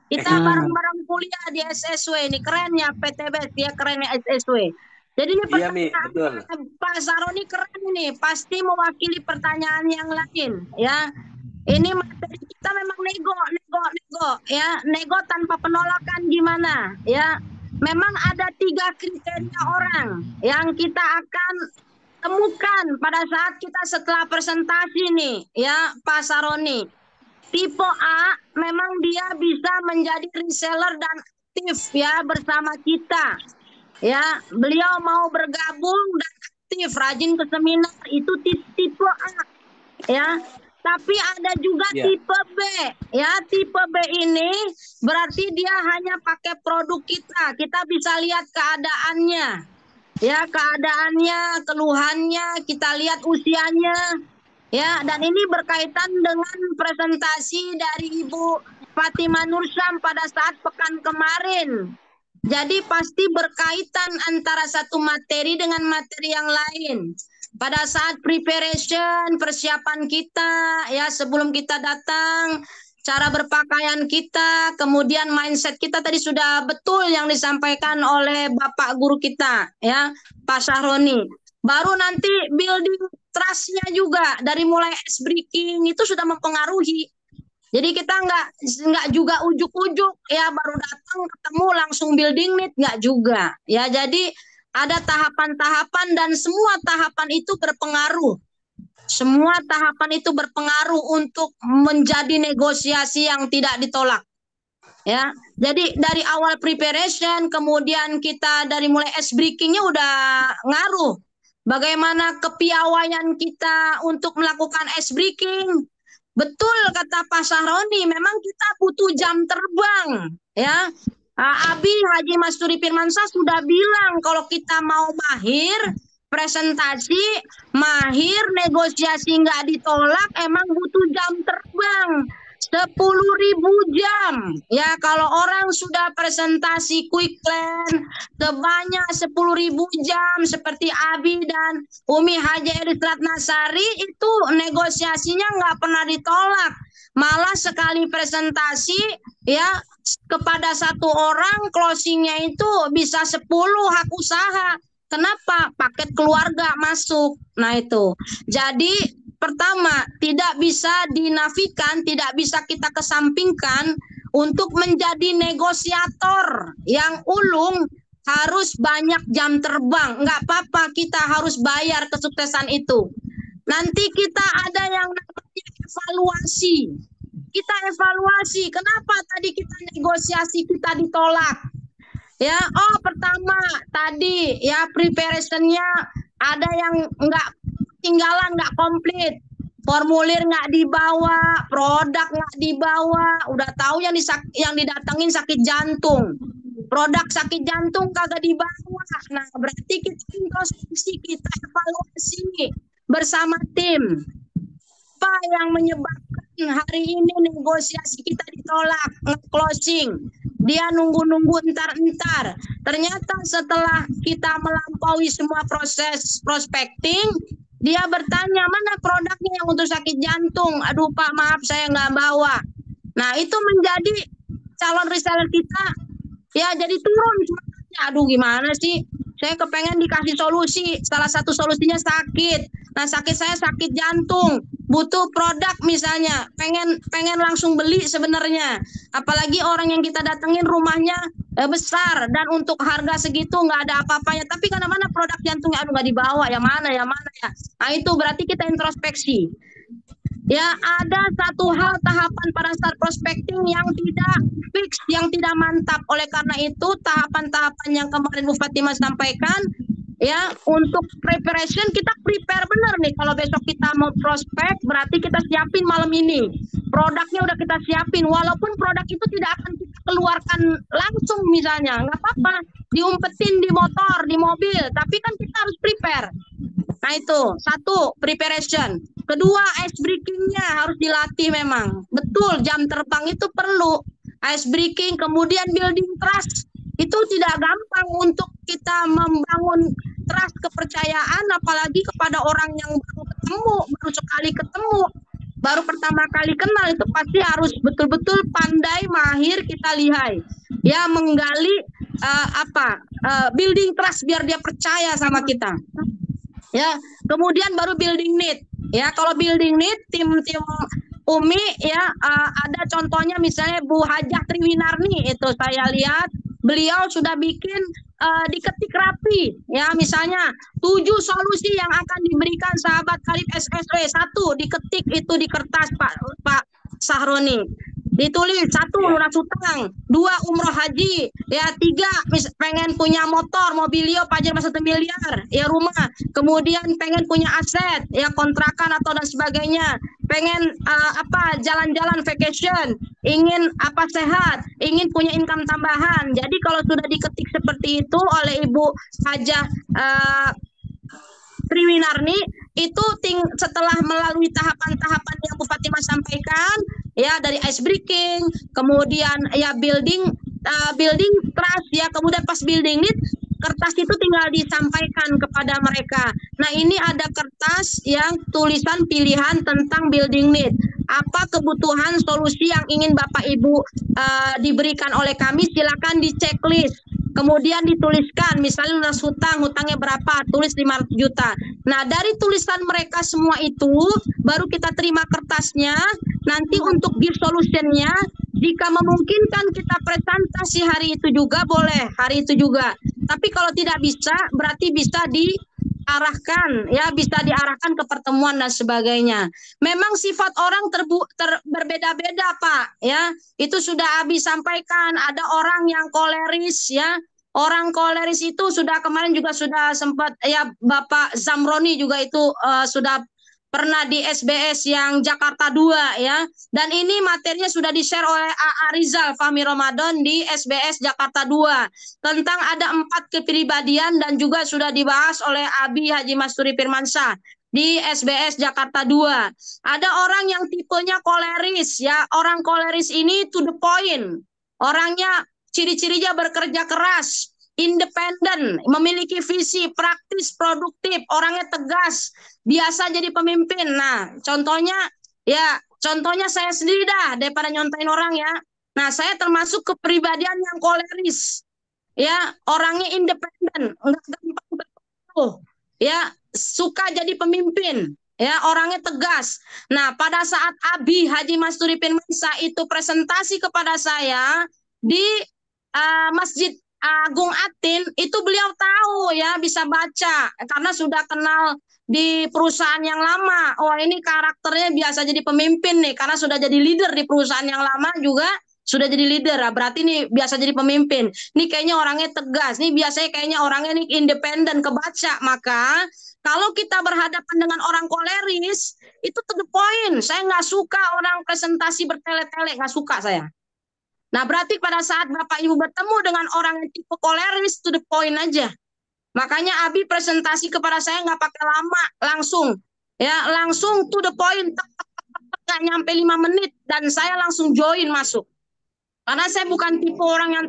Kita bareng-bareng kuliah di SSW. Ini keren ya PTBS, dia keren ya SSW. Jadi ini
Iya, Mi, betul.
Pak Saroni keren ini, pasti mewakili pertanyaan yang lain ya. Ini materi kita memang nego ya, nego tanpa penolakan gimana ya. Memang ada 3 kriteria orang yang kita akan temukan pada saat kita setelah presentasi nih ya Pak Saroni. Tipe A memang dia bisa menjadi reseller dan aktif ya bersama kita. Ya, beliau mau bergabung dan aktif, rajin ke seminar, itu tipe A. Ya. Tapi ada juga tipe B. Ya, tipe B ini berarti dia hanya pakai produk kita. Kita bisa lihat keadaannya. Ya, keadaannya, keluhannya, kita lihat usianya. Ya, dan ini berkaitan dengan presentasi dari Ibu Fatimah Nursyam pada saat pekan kemarin. Jadi pasti berkaitan antara satu materi dengan materi yang lain. Pada saat preparation, persiapan kita, ya sebelum kita datang, cara berpakaian kita, kemudian mindset kita tadi sudah betul yang disampaikan oleh Bapak Guru kita, ya Pak Sahroni. Baru nanti building trust-nya juga dari mulai ice breaking itu sudah mempengaruhi. Jadi kita nggak juga ujuk-ujuk ya baru datang ketemu langsung building need, nggak juga. Ya jadi ada tahapan-tahapan dan semua tahapan itu berpengaruh. Semua tahapan itu berpengaruh untuk menjadi negosiasi yang tidak ditolak. Ya, jadi dari awal preparation, kemudian kita dari mulai ice breaking-nya udah ngaruh. Bagaimana kepiawaian kita untuk melakukan ice breaking? Betul kata Pak Sahroni, memang kita butuh jam terbang, ya. Abi Haji Masturi Firmansyah sudah bilang kalau kita mau mahir presentasi, mahir negosiasi nggak ditolak, emang butuh jam terbang. 10.000 jam ya kalau orang sudah presentasi quick plan sebanyak 10.000 jam seperti Abi dan Umi Haja Elis Ratnasari itu negosiasinya nggak pernah ditolak, malah sekali presentasi ya kepada satu orang closingnya itu bisa 10 hak usaha. Kenapa? Paket keluarga masuk. Nah itu jadi pertama, tidak bisa dinafikan, tidak bisa kita kesampingkan untuk menjadi negosiator yang ulung harus banyak jam terbang. Nggak apa-apa, kita harus bayar kesuksesan itu. Nanti kita ada yang namanya evaluasi. Kita evaluasi, kenapa tadi kita negosiasi kita ditolak? Ya, oh pertama tadi ya preparationnya ada yang nggak tinggalan, nggak komplit, formulir nggak dibawa, produk nggak dibawa, udah tahu yang didatengin sakit jantung, produk sakit jantung kagak dibawa. Nah berarti kita introspeksi, kita evaluasi bersama tim apa yang menyebabkan hari ini negosiasi kita ditolak, closing. Dia nunggu-nunggu entar-entar. Ternyata setelah kita melampaui semua proses prospecting, dia bertanya, mana produknya yang untuk sakit jantung? Aduh Pak, maaf saya nggak bawa. Nah itu menjadi calon reseller kita, ya jadi turun. Aduh gimana sih? Saya kepengen dikasih solusi. Salah satu solusinya sakit. Nah sakit saya sakit jantung, butuh produk misalnya, pengen langsung beli sebenarnya. Apalagi orang yang kita datengin rumahnya besar dan untuk harga segitu nggak ada apa-apanya. Tapi mana produk jantungnya aduh nggak dibawa, yang mana ya. Nah itu berarti kita introspeksi. Ya ada satu hal tahapan pada saat prospecting yang tidak fix, yang tidak mantap. Oleh karena itu tahapan-tahapan yang kemarin Bu Fatimah sampaikan, ya untuk preparation kita prepare benar nih. Kalau besok kita mau prospek berarti kita siapin malam ini. Produknya udah kita siapin, walaupun produk itu tidak akan kita keluarkan langsung misalnya, nggak apa-apa, diumpetin di motor, di mobil, tapi kan kita harus prepare. Nah itu, satu, preparation. Kedua, ice breaking-nya harus dilatih memang. Betul, jam terbang itu perlu. Ice breaking, kemudian building trust. Itu tidak gampang untuk kita membangun trust, kepercayaan, apalagi kepada orang yang baru sekali ketemu, baru pertama kali kenal. Itu pasti harus betul-betul pandai, mahir, kita lihai. Ya, menggali building trust biar dia percaya sama kita. Ya, kemudian baru building need. Ya, kalau building need tim Umi ya ada contohnya misalnya Bu Hajah Triwinarni itu saya lihat beliau sudah bikin diketik rapi ya, misalnya 7 solusi yang akan diberikan sahabat karib SSW. 1 diketik itu di kertas Pak Sahroni. Ditulis 1 lunas utang, 2 umroh haji, ya 3 pengen punya motor, mobilio pajak 1 miliar, ya rumah, kemudian pengen punya aset, ya kontrakan atau dan sebagainya, pengen jalan-jalan vacation, ingin sehat, ingin punya income tambahan. Jadi kalau sudah diketik seperti itu oleh Ibu Hajah Triwinarni, itu setelah melalui tahapan-tahapan yang Bu Fatimah sampaikan, ya dari ice breaking, kemudian ya building trust, ya kemudian pas building need, kertas itu tinggal disampaikan kepada mereka. Nah, ini ada kertas yang tulisan pilihan tentang building need. Apa kebutuhan solusi yang ingin Bapak Ibu diberikan oleh kami, silakan di checklist. Kemudian dituliskan, misalnya lunas hutangnya berapa, tulis 500 juta. Nah, dari tulisan mereka semua itu, baru kita terima kertasnya, nanti untuk give solutionnya, jika memungkinkan kita presentasi hari itu juga, boleh, hari itu juga. Tapi kalau tidak bisa, berarti bisa diarahkan, ya bisa diarahkan ke pertemuan dan sebagainya. Memang sifat orang berbeda-beda, Pak, ya. Itu sudah Abi sampaikan, ada orang yang koleris, ya. Orang koleris itu sudah kemarin juga sudah sempat, ya Bapak Zamroni juga itu sudah pernah di SBS yang Jakarta 2, ya. Dan ini materinya sudah di-share oleh A.A. Rizal Fahmi Ramadan di SBS Jakarta 2 tentang ada 4 kepribadian dan juga sudah dibahas oleh Abi Haji Masturi Firmansyah di SBS Jakarta 2. Ada orang yang tipenya koleris, ya. Orang koleris ini to the point. Orangnya ciri-cirinya bekerja keras, independen, memiliki visi, praktis, produktif, orangnya tegas, biasa jadi pemimpin. Nah, contohnya saya sendiri dah daripada nyontain orang, ya. Nah, saya termasuk kepribadian yang koleris. Ya, orangnya independen, enggak gampang berpengaruh. Ya, suka jadi pemimpin. Ya, orangnya tegas. Nah, pada saat Abi Haji Masturi Firmansyah itu presentasi kepada saya di Masjid Agung Atin, itu beliau tahu, ya, bisa baca karena sudah kenal di perusahaan yang lama. Oh, ini karakternya biasa jadi pemimpin nih, karena sudah jadi leader di perusahaan yang lama juga sudah jadi leader. Berarti nih biasa jadi pemimpin. Nih kayaknya orangnya tegas. Nih biasanya kayaknya orangnya nih independen, kebaca. Maka kalau kita berhadapan dengan orang koleris, itu to the point. Saya nggak suka orang presentasi bertele-tele, nggak suka saya. Nah, berarti pada saat Bapak Ibu bertemu dengan orang yang tipe koleris, to the point aja. Makanya Abi presentasi kepada saya nggak pakai lama, langsung. Ya, langsung to the point, nggak nyampe 5 menit, dan saya langsung join masuk. Karena saya bukan tipe orang yang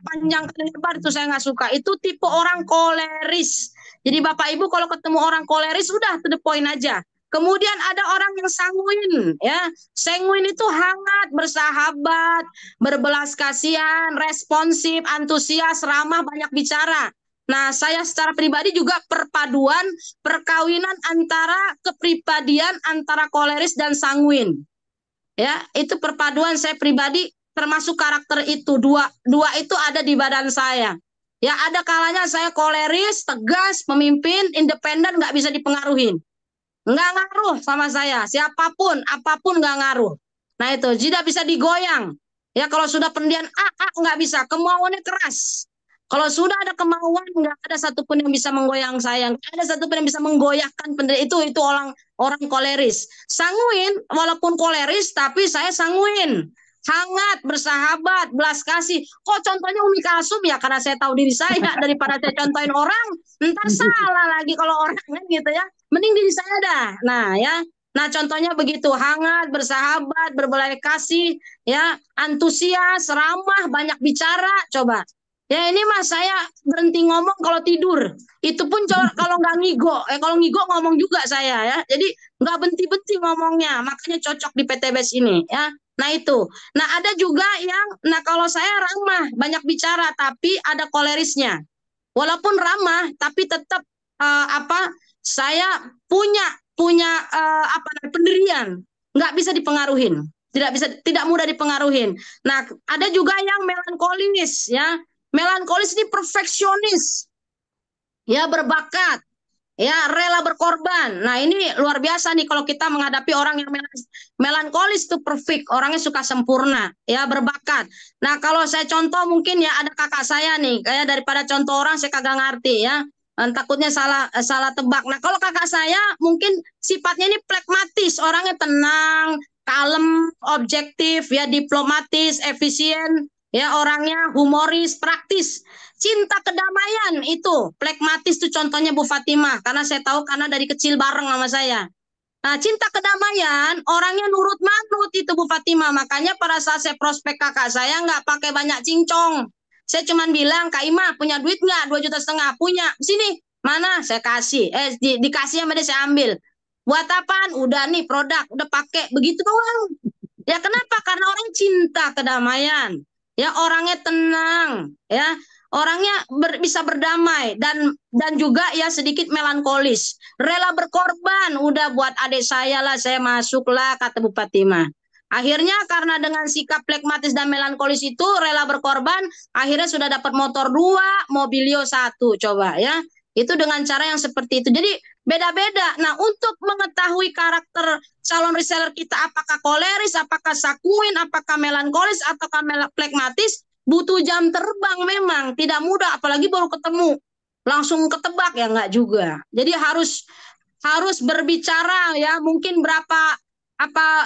panjang lebar, itu saya nggak suka. Itu tipe orang koleris. Jadi Bapak Ibu kalau ketemu orang koleris, udah to the point aja. Kemudian ada orang yang sanguin, ya. Sanguin itu hangat, bersahabat, berbelas kasihan, responsif, antusias, ramah, banyak bicara. Nah, saya secara pribadi juga perkawinan antara kepribadian antara koleris dan sanguin. Ya, itu perpaduan saya pribadi termasuk karakter itu. Dua itu ada di badan saya. Ya, ada kalanya saya koleris, tegas, pemimpin, independen, nggak bisa dipengaruhi. Nggak ngaruh sama saya, siapapun, apapun nggak ngaruh. Nah, itu tidak bisa digoyang. Ya, kalau sudah pendidikan nggak bisa, kemauannya keras. Kalau sudah ada kemauan, nggak ada satupun yang bisa menggoyang saya, nggak ada satupun yang bisa menggoyahkan pendirian itu orang koleris. Sanguin, walaupun koleris, tapi saya sanguin. Hangat, bersahabat, belas kasih. Kok contohnya Umi Kalsum, ya karena saya tahu diri saya, daripada saya contohin orang, ntar salah lagi kalau orang kan gitu, ya. Mending diri saya dah. Nah, ya. Nah, contohnya begitu, hangat, bersahabat, berbelas kasih, ya, antusias, ramah, banyak bicara. Coba. Ya, ini Mas, saya berhenti ngomong kalau tidur. Itu pun kalau nggak ngigo. Kalau ngigo ngomong juga saya, ya. Jadi nggak berhenti-berhenti ngomongnya. Makanya cocok di PTBS ini, ya. Nah, itu. Nah, ada juga kalau saya ramah, banyak bicara, tapi ada kolerisnya. Walaupun ramah, tapi tetap saya punya pendirian, nggak bisa dipengaruhin, tidak mudah dipengaruhin. Nah, ada juga yang melankolis, ya. Melankolis ini perfeksionis, ya, berbakat, ya, rela berkorban. Nah, ini luar biasa nih kalau kita menghadapi orang yang melankolis itu perfect, orangnya suka sempurna, ya, berbakat. Nah, kalau saya contoh mungkin ya ada kakak saya nih, kayak daripada contoh orang saya kagak ngerti, ya. Takutnya salah tebak. Nah, kalau kakak saya mungkin sifatnya ini pragmatis, orangnya tenang, kalem, objektif, ya, diplomatis, efisien, Ya, orangnya humoris, praktis. Cinta kedamaian itu, plekmatis itu contohnya Bu Fatimah. Karena saya tahu karena dari kecil bareng sama saya. Nah, cinta kedamaian, orangnya nurut manut itu Bu Fatimah. Makanya pada saat saya prospek kakak saya nggak pakai banyak cincong. Saya cuman bilang, Kak Ima punya duit nggak? 2,5 juta. Punya. Sini. Mana? Saya kasih. Dikasih sama dia saya ambil. Buat apaan? Udah nih produk, udah pakai. Begitu doang. Ya kenapa? Karena orang cinta kedamaian. Ya orangnya tenang, ya orangnya bisa berdamai dan juga ya sedikit melankolis, rela berkorban. Udah buat adik saya lah, saya masuklah kata Bu Fatimah. Akhirnya karena dengan sikap plekmatis dan melankolis itu rela berkorban, akhirnya sudah dapat motor 2, mobilio 1. Coba ya, itu dengan cara yang seperti itu. Jadi beda-beda. Nah, untuk mengetahui karakter calon reseller kita, apakah koleris, apakah sakuin, apakah melankolis, ataukah plekmatis, butuh jam terbang memang. Tidak mudah, apalagi baru ketemu. Langsung ketebak ya, enggak juga. Jadi harus berbicara ya, mungkin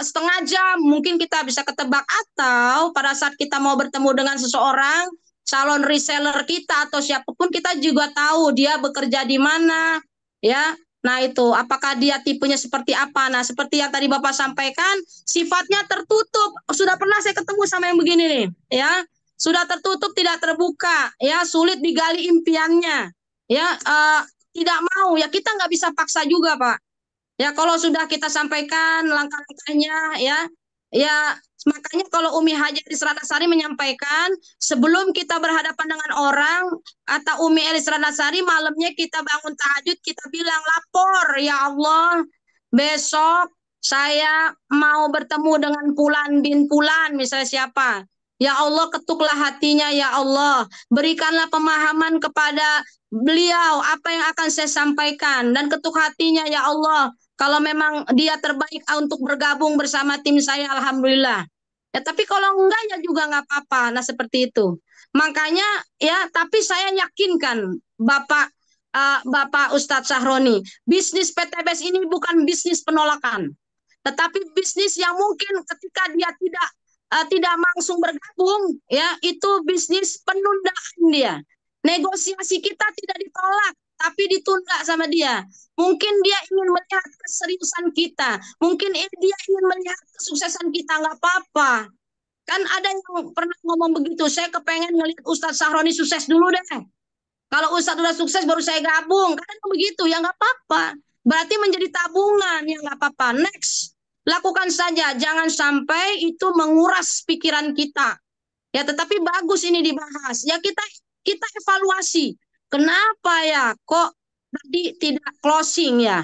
setengah jam mungkin kita bisa ketebak, atau pada saat kita mau bertemu dengan seseorang calon reseller kita atau siapapun, kita juga tahu dia bekerja di mana ya. Nah itu, apakah dia tipenya seperti apa? Nah seperti yang tadi Bapak sampaikan, sifatnya tertutup. Sudah pernah saya ketemu sama yang begini nih, ya. Sudah tertutup, tidak terbuka, ya, sulit digali impiannya, ya, tidak mau, ya kita nggak bisa paksa juga Pak. Ya kalau sudah kita sampaikan langkah-langkahnya, ya makanya kalau Umi Hajar Elis Ratnasari menyampaikan, sebelum kita berhadapan dengan orang, kata Umi Elis Ratnasari, malamnya kita bangun tahajud, kita bilang, lapor, ya Allah, besok saya mau bertemu dengan Fulan bin Fulan, misalnya siapa. Ya Allah, ketuklah hatinya, ya Allah. Berikanlah pemahaman kepada beliau, apa yang akan saya sampaikan. Dan ketuk hatinya, ya Allah. Kalau memang dia terbaik untuk bergabung bersama tim saya, alhamdulillah. Ya, tapi kalau enggak ya juga nggak apa-apa. Nah, seperti itu. Makanya ya, tapi saya yakinkan Bapak Ustadz Sahroni, bisnis PTBS ini bukan bisnis penolakan, tetapi bisnis yang mungkin ketika dia tidak langsung bergabung, ya itu bisnis penundaan dia. Negosiasi kita tidak ditolak, tapi ditunda sama dia. Mungkin dia ingin melihat keseriusan kita, mungkin dia ingin melihat kesuksesan kita, nggak apa-apa. Kan ada yang pernah ngomong begitu, saya kepengen ngelihat Ustadz Sahroni sukses dulu deh. Kalau Ustadz udah sukses baru saya gabung, kan begitu, ya nggak apa-apa. Berarti menjadi tabungan, ya nggak apa-apa. Next, lakukan saja, jangan sampai itu menguras pikiran kita. Ya, tetapi bagus ini dibahas. Ya kita evaluasi. Kenapa ya kok tadi tidak closing ya?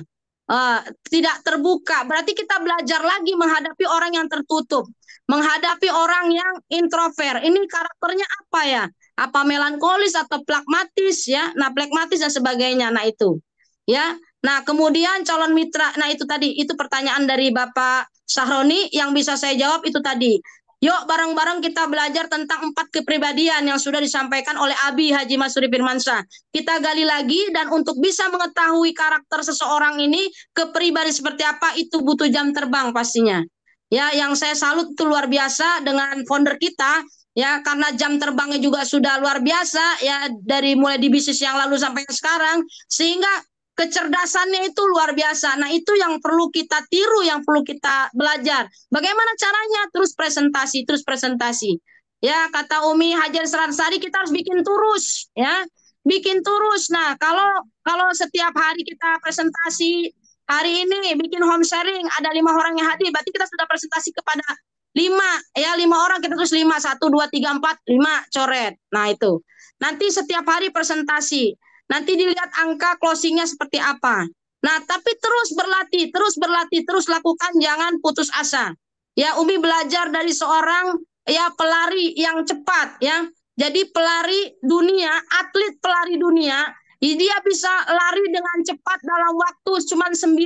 Tidak terbuka. Berarti kita belajar lagi menghadapi orang yang tertutup, menghadapi orang yang introvert. Ini karakternya apa ya? Apa melankolis atau plekmatis ya? Nah, plekmatis dan sebagainya. Nah, itu. Ya. Nah, kemudian calon mitra. Nah, itu tadi, itu pertanyaan dari Bapak Sahroni yang bisa saya jawab itu tadi. Yuk bareng-bareng kita belajar tentang 4 kepribadian yang sudah disampaikan oleh Abi Haji Masuri Firmansyah. Kita gali lagi, dan untuk bisa mengetahui karakter seseorang ini, kepribadian seperti apa, itu butuh jam terbang pastinya. Ya, yang saya salut itu luar biasa dengan founder kita, ya, karena jam terbangnya juga sudah luar biasa, ya, dari mulai di bisnis yang lalu sampai sekarang, sehingga kecerdasannya itu luar biasa. Nah, itu yang perlu kita tiru, yang perlu kita belajar. Bagaimana caranya? Terus presentasi. Ya, kata Umi Hajar Elis Ratnasari, kita harus bikin terus, ya. Bikin terus. Nah, kalau setiap hari kita presentasi, hari ini bikin home sharing, ada 5 orang yang hadir, berarti kita sudah presentasi kepada 5 orang, kita terus 5, 1, 2, 3, 4, 5 coret. Nah, itu. Nanti setiap hari presentasi. Nanti dilihat angka closingnya seperti apa. Nah, tapi terus berlatih, terus lakukan, jangan putus asa. Ya, Umi belajar dari seorang ya pelari yang cepat, ya. Jadi pelari dunia, atlet pelari dunia, dia bisa lari dengan cepat dalam waktu cuma 9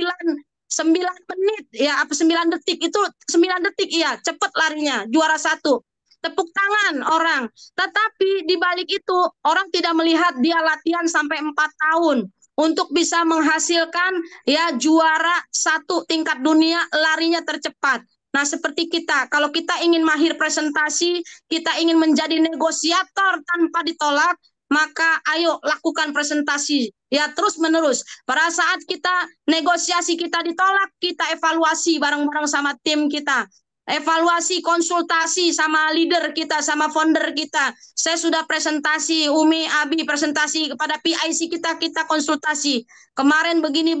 menit, ya, apa 9 detik, itu 9 detik, ya, cepat larinya, juara 1. Tepuk tangan orang. Tetapi di balik itu orang tidak melihat dia latihan sampai 4 tahun untuk bisa menghasilkan ya juara 1 tingkat dunia larinya tercepat. Nah, seperti kita, kalau kita ingin mahir presentasi, kita ingin menjadi negosiator tanpa ditolak, maka ayo lakukan presentasi ya terus menerus. Pada saat kita negosiasi kita ditolak, kita evaluasi bareng-bareng sama tim kita. Evaluasi, konsultasi sama leader kita, sama founder kita. Saya sudah presentasi, Umi, Abi presentasi kepada PIC kita konsultasi. Kemarin begini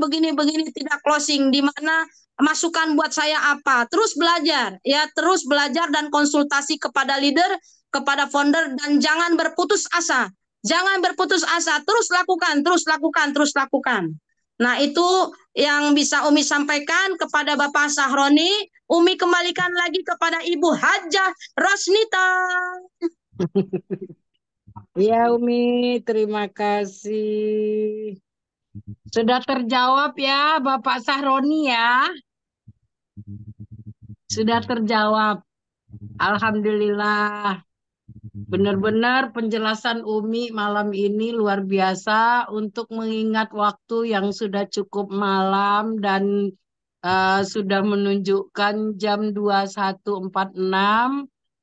tidak closing, di mana masukan buat saya apa? Terus belajar, ya terus belajar dan konsultasi kepada leader, kepada founder, dan jangan berputus asa. Jangan berputus asa, terus lakukan. Nah, itu yang bisa Umi sampaikan kepada Bapak Sahroni. Umi kembalikan lagi kepada Ibu Hajah Rosnita.
Ya Umi, terima kasih. Sudah terjawab ya Bapak Sahroni ya. Sudah terjawab. Alhamdulillah. Benar-benar penjelasan Umi malam ini luar biasa untuk mengingat waktu yang sudah cukup malam dan sudah menunjukkan jam 21.46.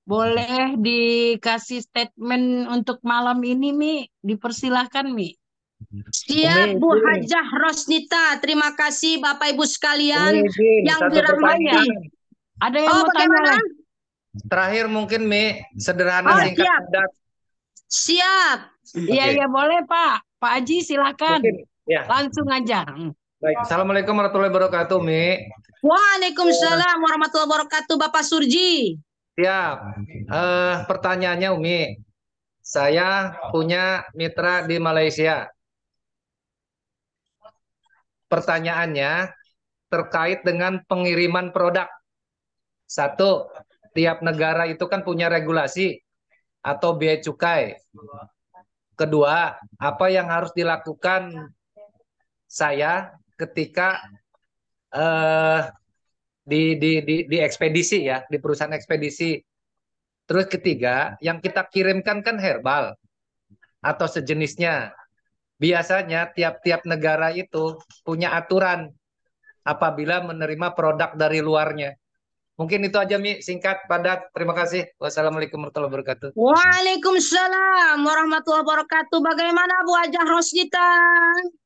Boleh dikasih statement untuk malam ini, Mi? Dipersilahkan, Mi.
Siap, Bu Hajah Rosnita. Terima kasih Bapak Ibu sekalian yang dirahmati.
Ada yang mau tanya?
Terakhir mungkin Mi, sederhana singkat padat.
Siap.
Iya boleh Pak. Pak Haji silakan.
Ya.
Langsung aja.
Baik. Assalamualaikum warahmatullahi wabarakatuh Mi.
Waalaikumsalam warahmatullahi wabarakatuh Bapak Surji.
Siap. Pertanyaannya Umi, saya punya mitra di Malaysia. Pertanyaannya terkait dengan pengiriman produk. Satu, tiap negara itu kan punya regulasi atau bea cukai. Kedua, apa yang harus dilakukan saya ketika di ekspedisi ya, di perusahaan ekspedisi. Terus ketiga, yang kita kirimkan kan herbal atau sejenisnya. Biasanya tiap-tiap negara itu punya aturan apabila menerima produk dari luarnya. Mungkin itu aja Mi, singkat, padat. Terima kasih. Wassalamualaikum warahmatullahi wabarakatuh.
Waalaikumsalam warahmatullahi wabarakatuh. Bagaimana Bu Hajah Rosnita?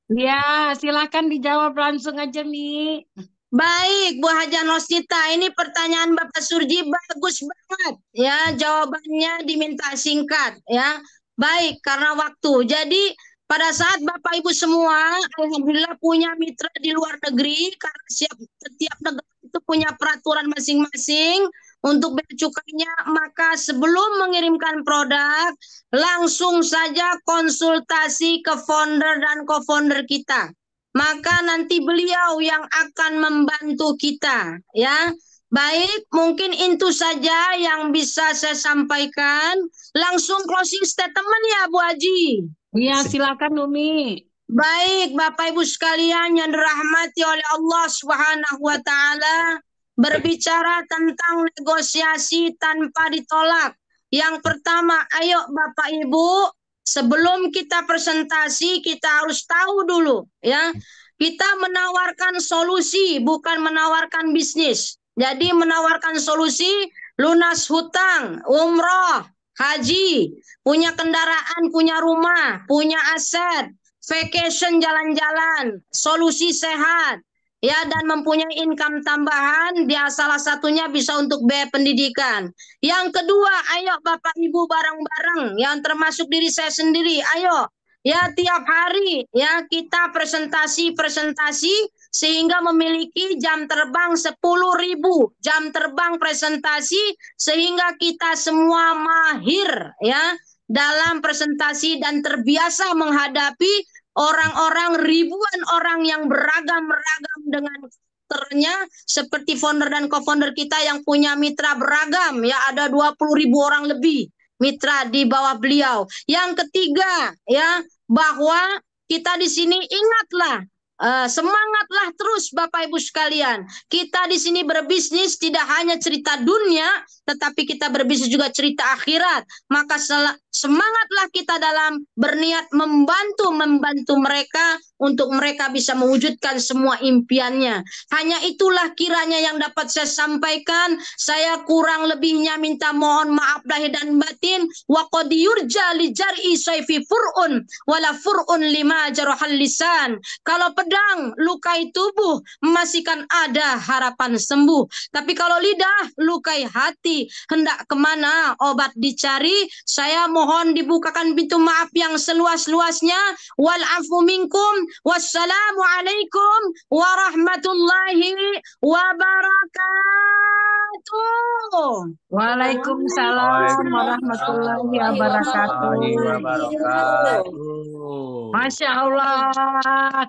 Ya, silakan dijawab langsung aja Mi.
Baik, Bu Hajah Rosnita, ini pertanyaan Bapak Surji bagus banget ya, jawabannya diminta singkat ya. Baik, karena waktu. Jadi pada saat Bapak Ibu semua alhamdulillah punya mitra di luar negeri, karena setiap negara itu punya peraturan masing-masing untuk bea cukainya, maka sebelum mengirimkan produk langsung saja konsultasi ke founder dan co-founder kita. Maka nanti beliau yang akan membantu kita ya. Baik, mungkin itu saja yang bisa saya sampaikan. Langsung closing statement ya Bu Haji.
Iya, silakan Umi.
Baik, Bapak Ibu sekalian yang dirahmati oleh Allah Subhanahu wa taala, berbicara tentang negosiasi tanpa ditolak. Yang pertama, ayo Bapak Ibu, sebelum kita presentasi kita harus tahu dulu ya. Kita menawarkan solusi bukan menawarkan bisnis. Jadi menawarkan solusi, lunas hutang, umroh, haji, punya kendaraan, punya rumah, punya aset, vacation jalan-jalan, solusi sehat, ya, dan mempunyai income tambahan, dia salah satunya bisa untuk biaya pendidikan. Yang kedua, ayo Bapak Ibu bareng-bareng, yang termasuk diri saya sendiri, ayo ya tiap hari ya kita presentasi sehingga memiliki jam terbang 10.000 jam terbang presentasi, sehingga kita semua mahir ya dalam presentasi dan terbiasa menghadapi orang-orang, ribuan orang yang beragam-ragam dengan karakternya, seperti founder dan co-founder kita yang punya mitra beragam ya, ada 20.000 orang lebih mitra di bawah beliau. Yang ketiga ya, bahwa kita di sini ingatlah, semangatlah terus Bapak Ibu sekalian. Kita di sini berbisnis tidak hanya cerita dunia, tetapi kita berbisnis juga cerita akhirat. Maka Semangatlah kita dalam berniat membantu mereka untuk mereka bisa mewujudkan semua impiannya. Hanya itulah kiranya yang dapat saya sampaikan. Saya kurang lebihnya minta mohon maaf lahir dan batin. Wa qad yurja li jar'i sayfi fur'un wala fur'un lima jarahal lisan. Kalau pedang lukai tubuh masih kan ada harapan sembuh. Tapi kalau lidah lukai hati, hendak kemana obat dicari? Saya mohon dibukakan pintu maaf yang seluas-luasnya. Wal afu minkum. Wassalamualaikum warahmatullahi wabarakatuh.
Waalaikumsalam warahmatullahi wabarakatuh. Masya Allah,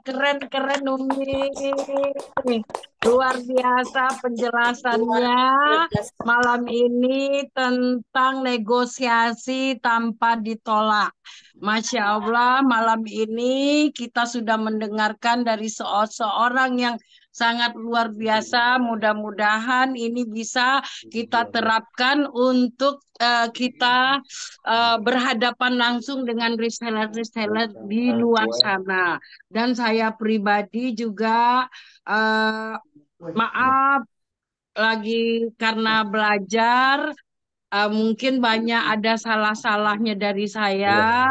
keren-keren Umi. Luar biasa penjelasannya malam ini tentang negosiasi tanpa ditolak. Masya Allah, malam ini kita sudah mendengarkan dari seorang yang sangat luar biasa. Mudah-mudahan ini bisa kita terapkan untuk kita berhadapan langsung dengan reseller-reseller di luar sana. Dan saya pribadi juga maaf lagi karena belajar mungkin banyak ada salah-salahnya dari saya.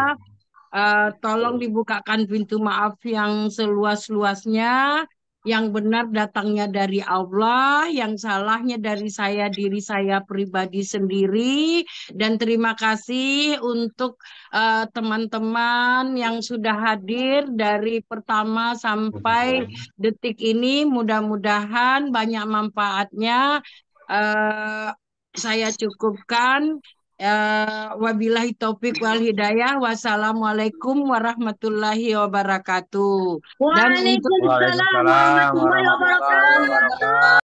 Tolong dibukakan pintu maaf yang seluas-luasnya. Yang benar datangnya dari Allah, yang salahnya dari diri saya pribadi sendiri. Dan terima kasih untuk teman-teman yang sudah hadir dari pertama sampai detik ini. Mudah-mudahan banyak manfaatnya. Saya cukupkan. Wabillahi taufik wal hidayah. Wassalamualaikum warahmatullahi wabarakatuh. Dan untuk
Waalaikumsalam warahmatullahi wabarakatuh.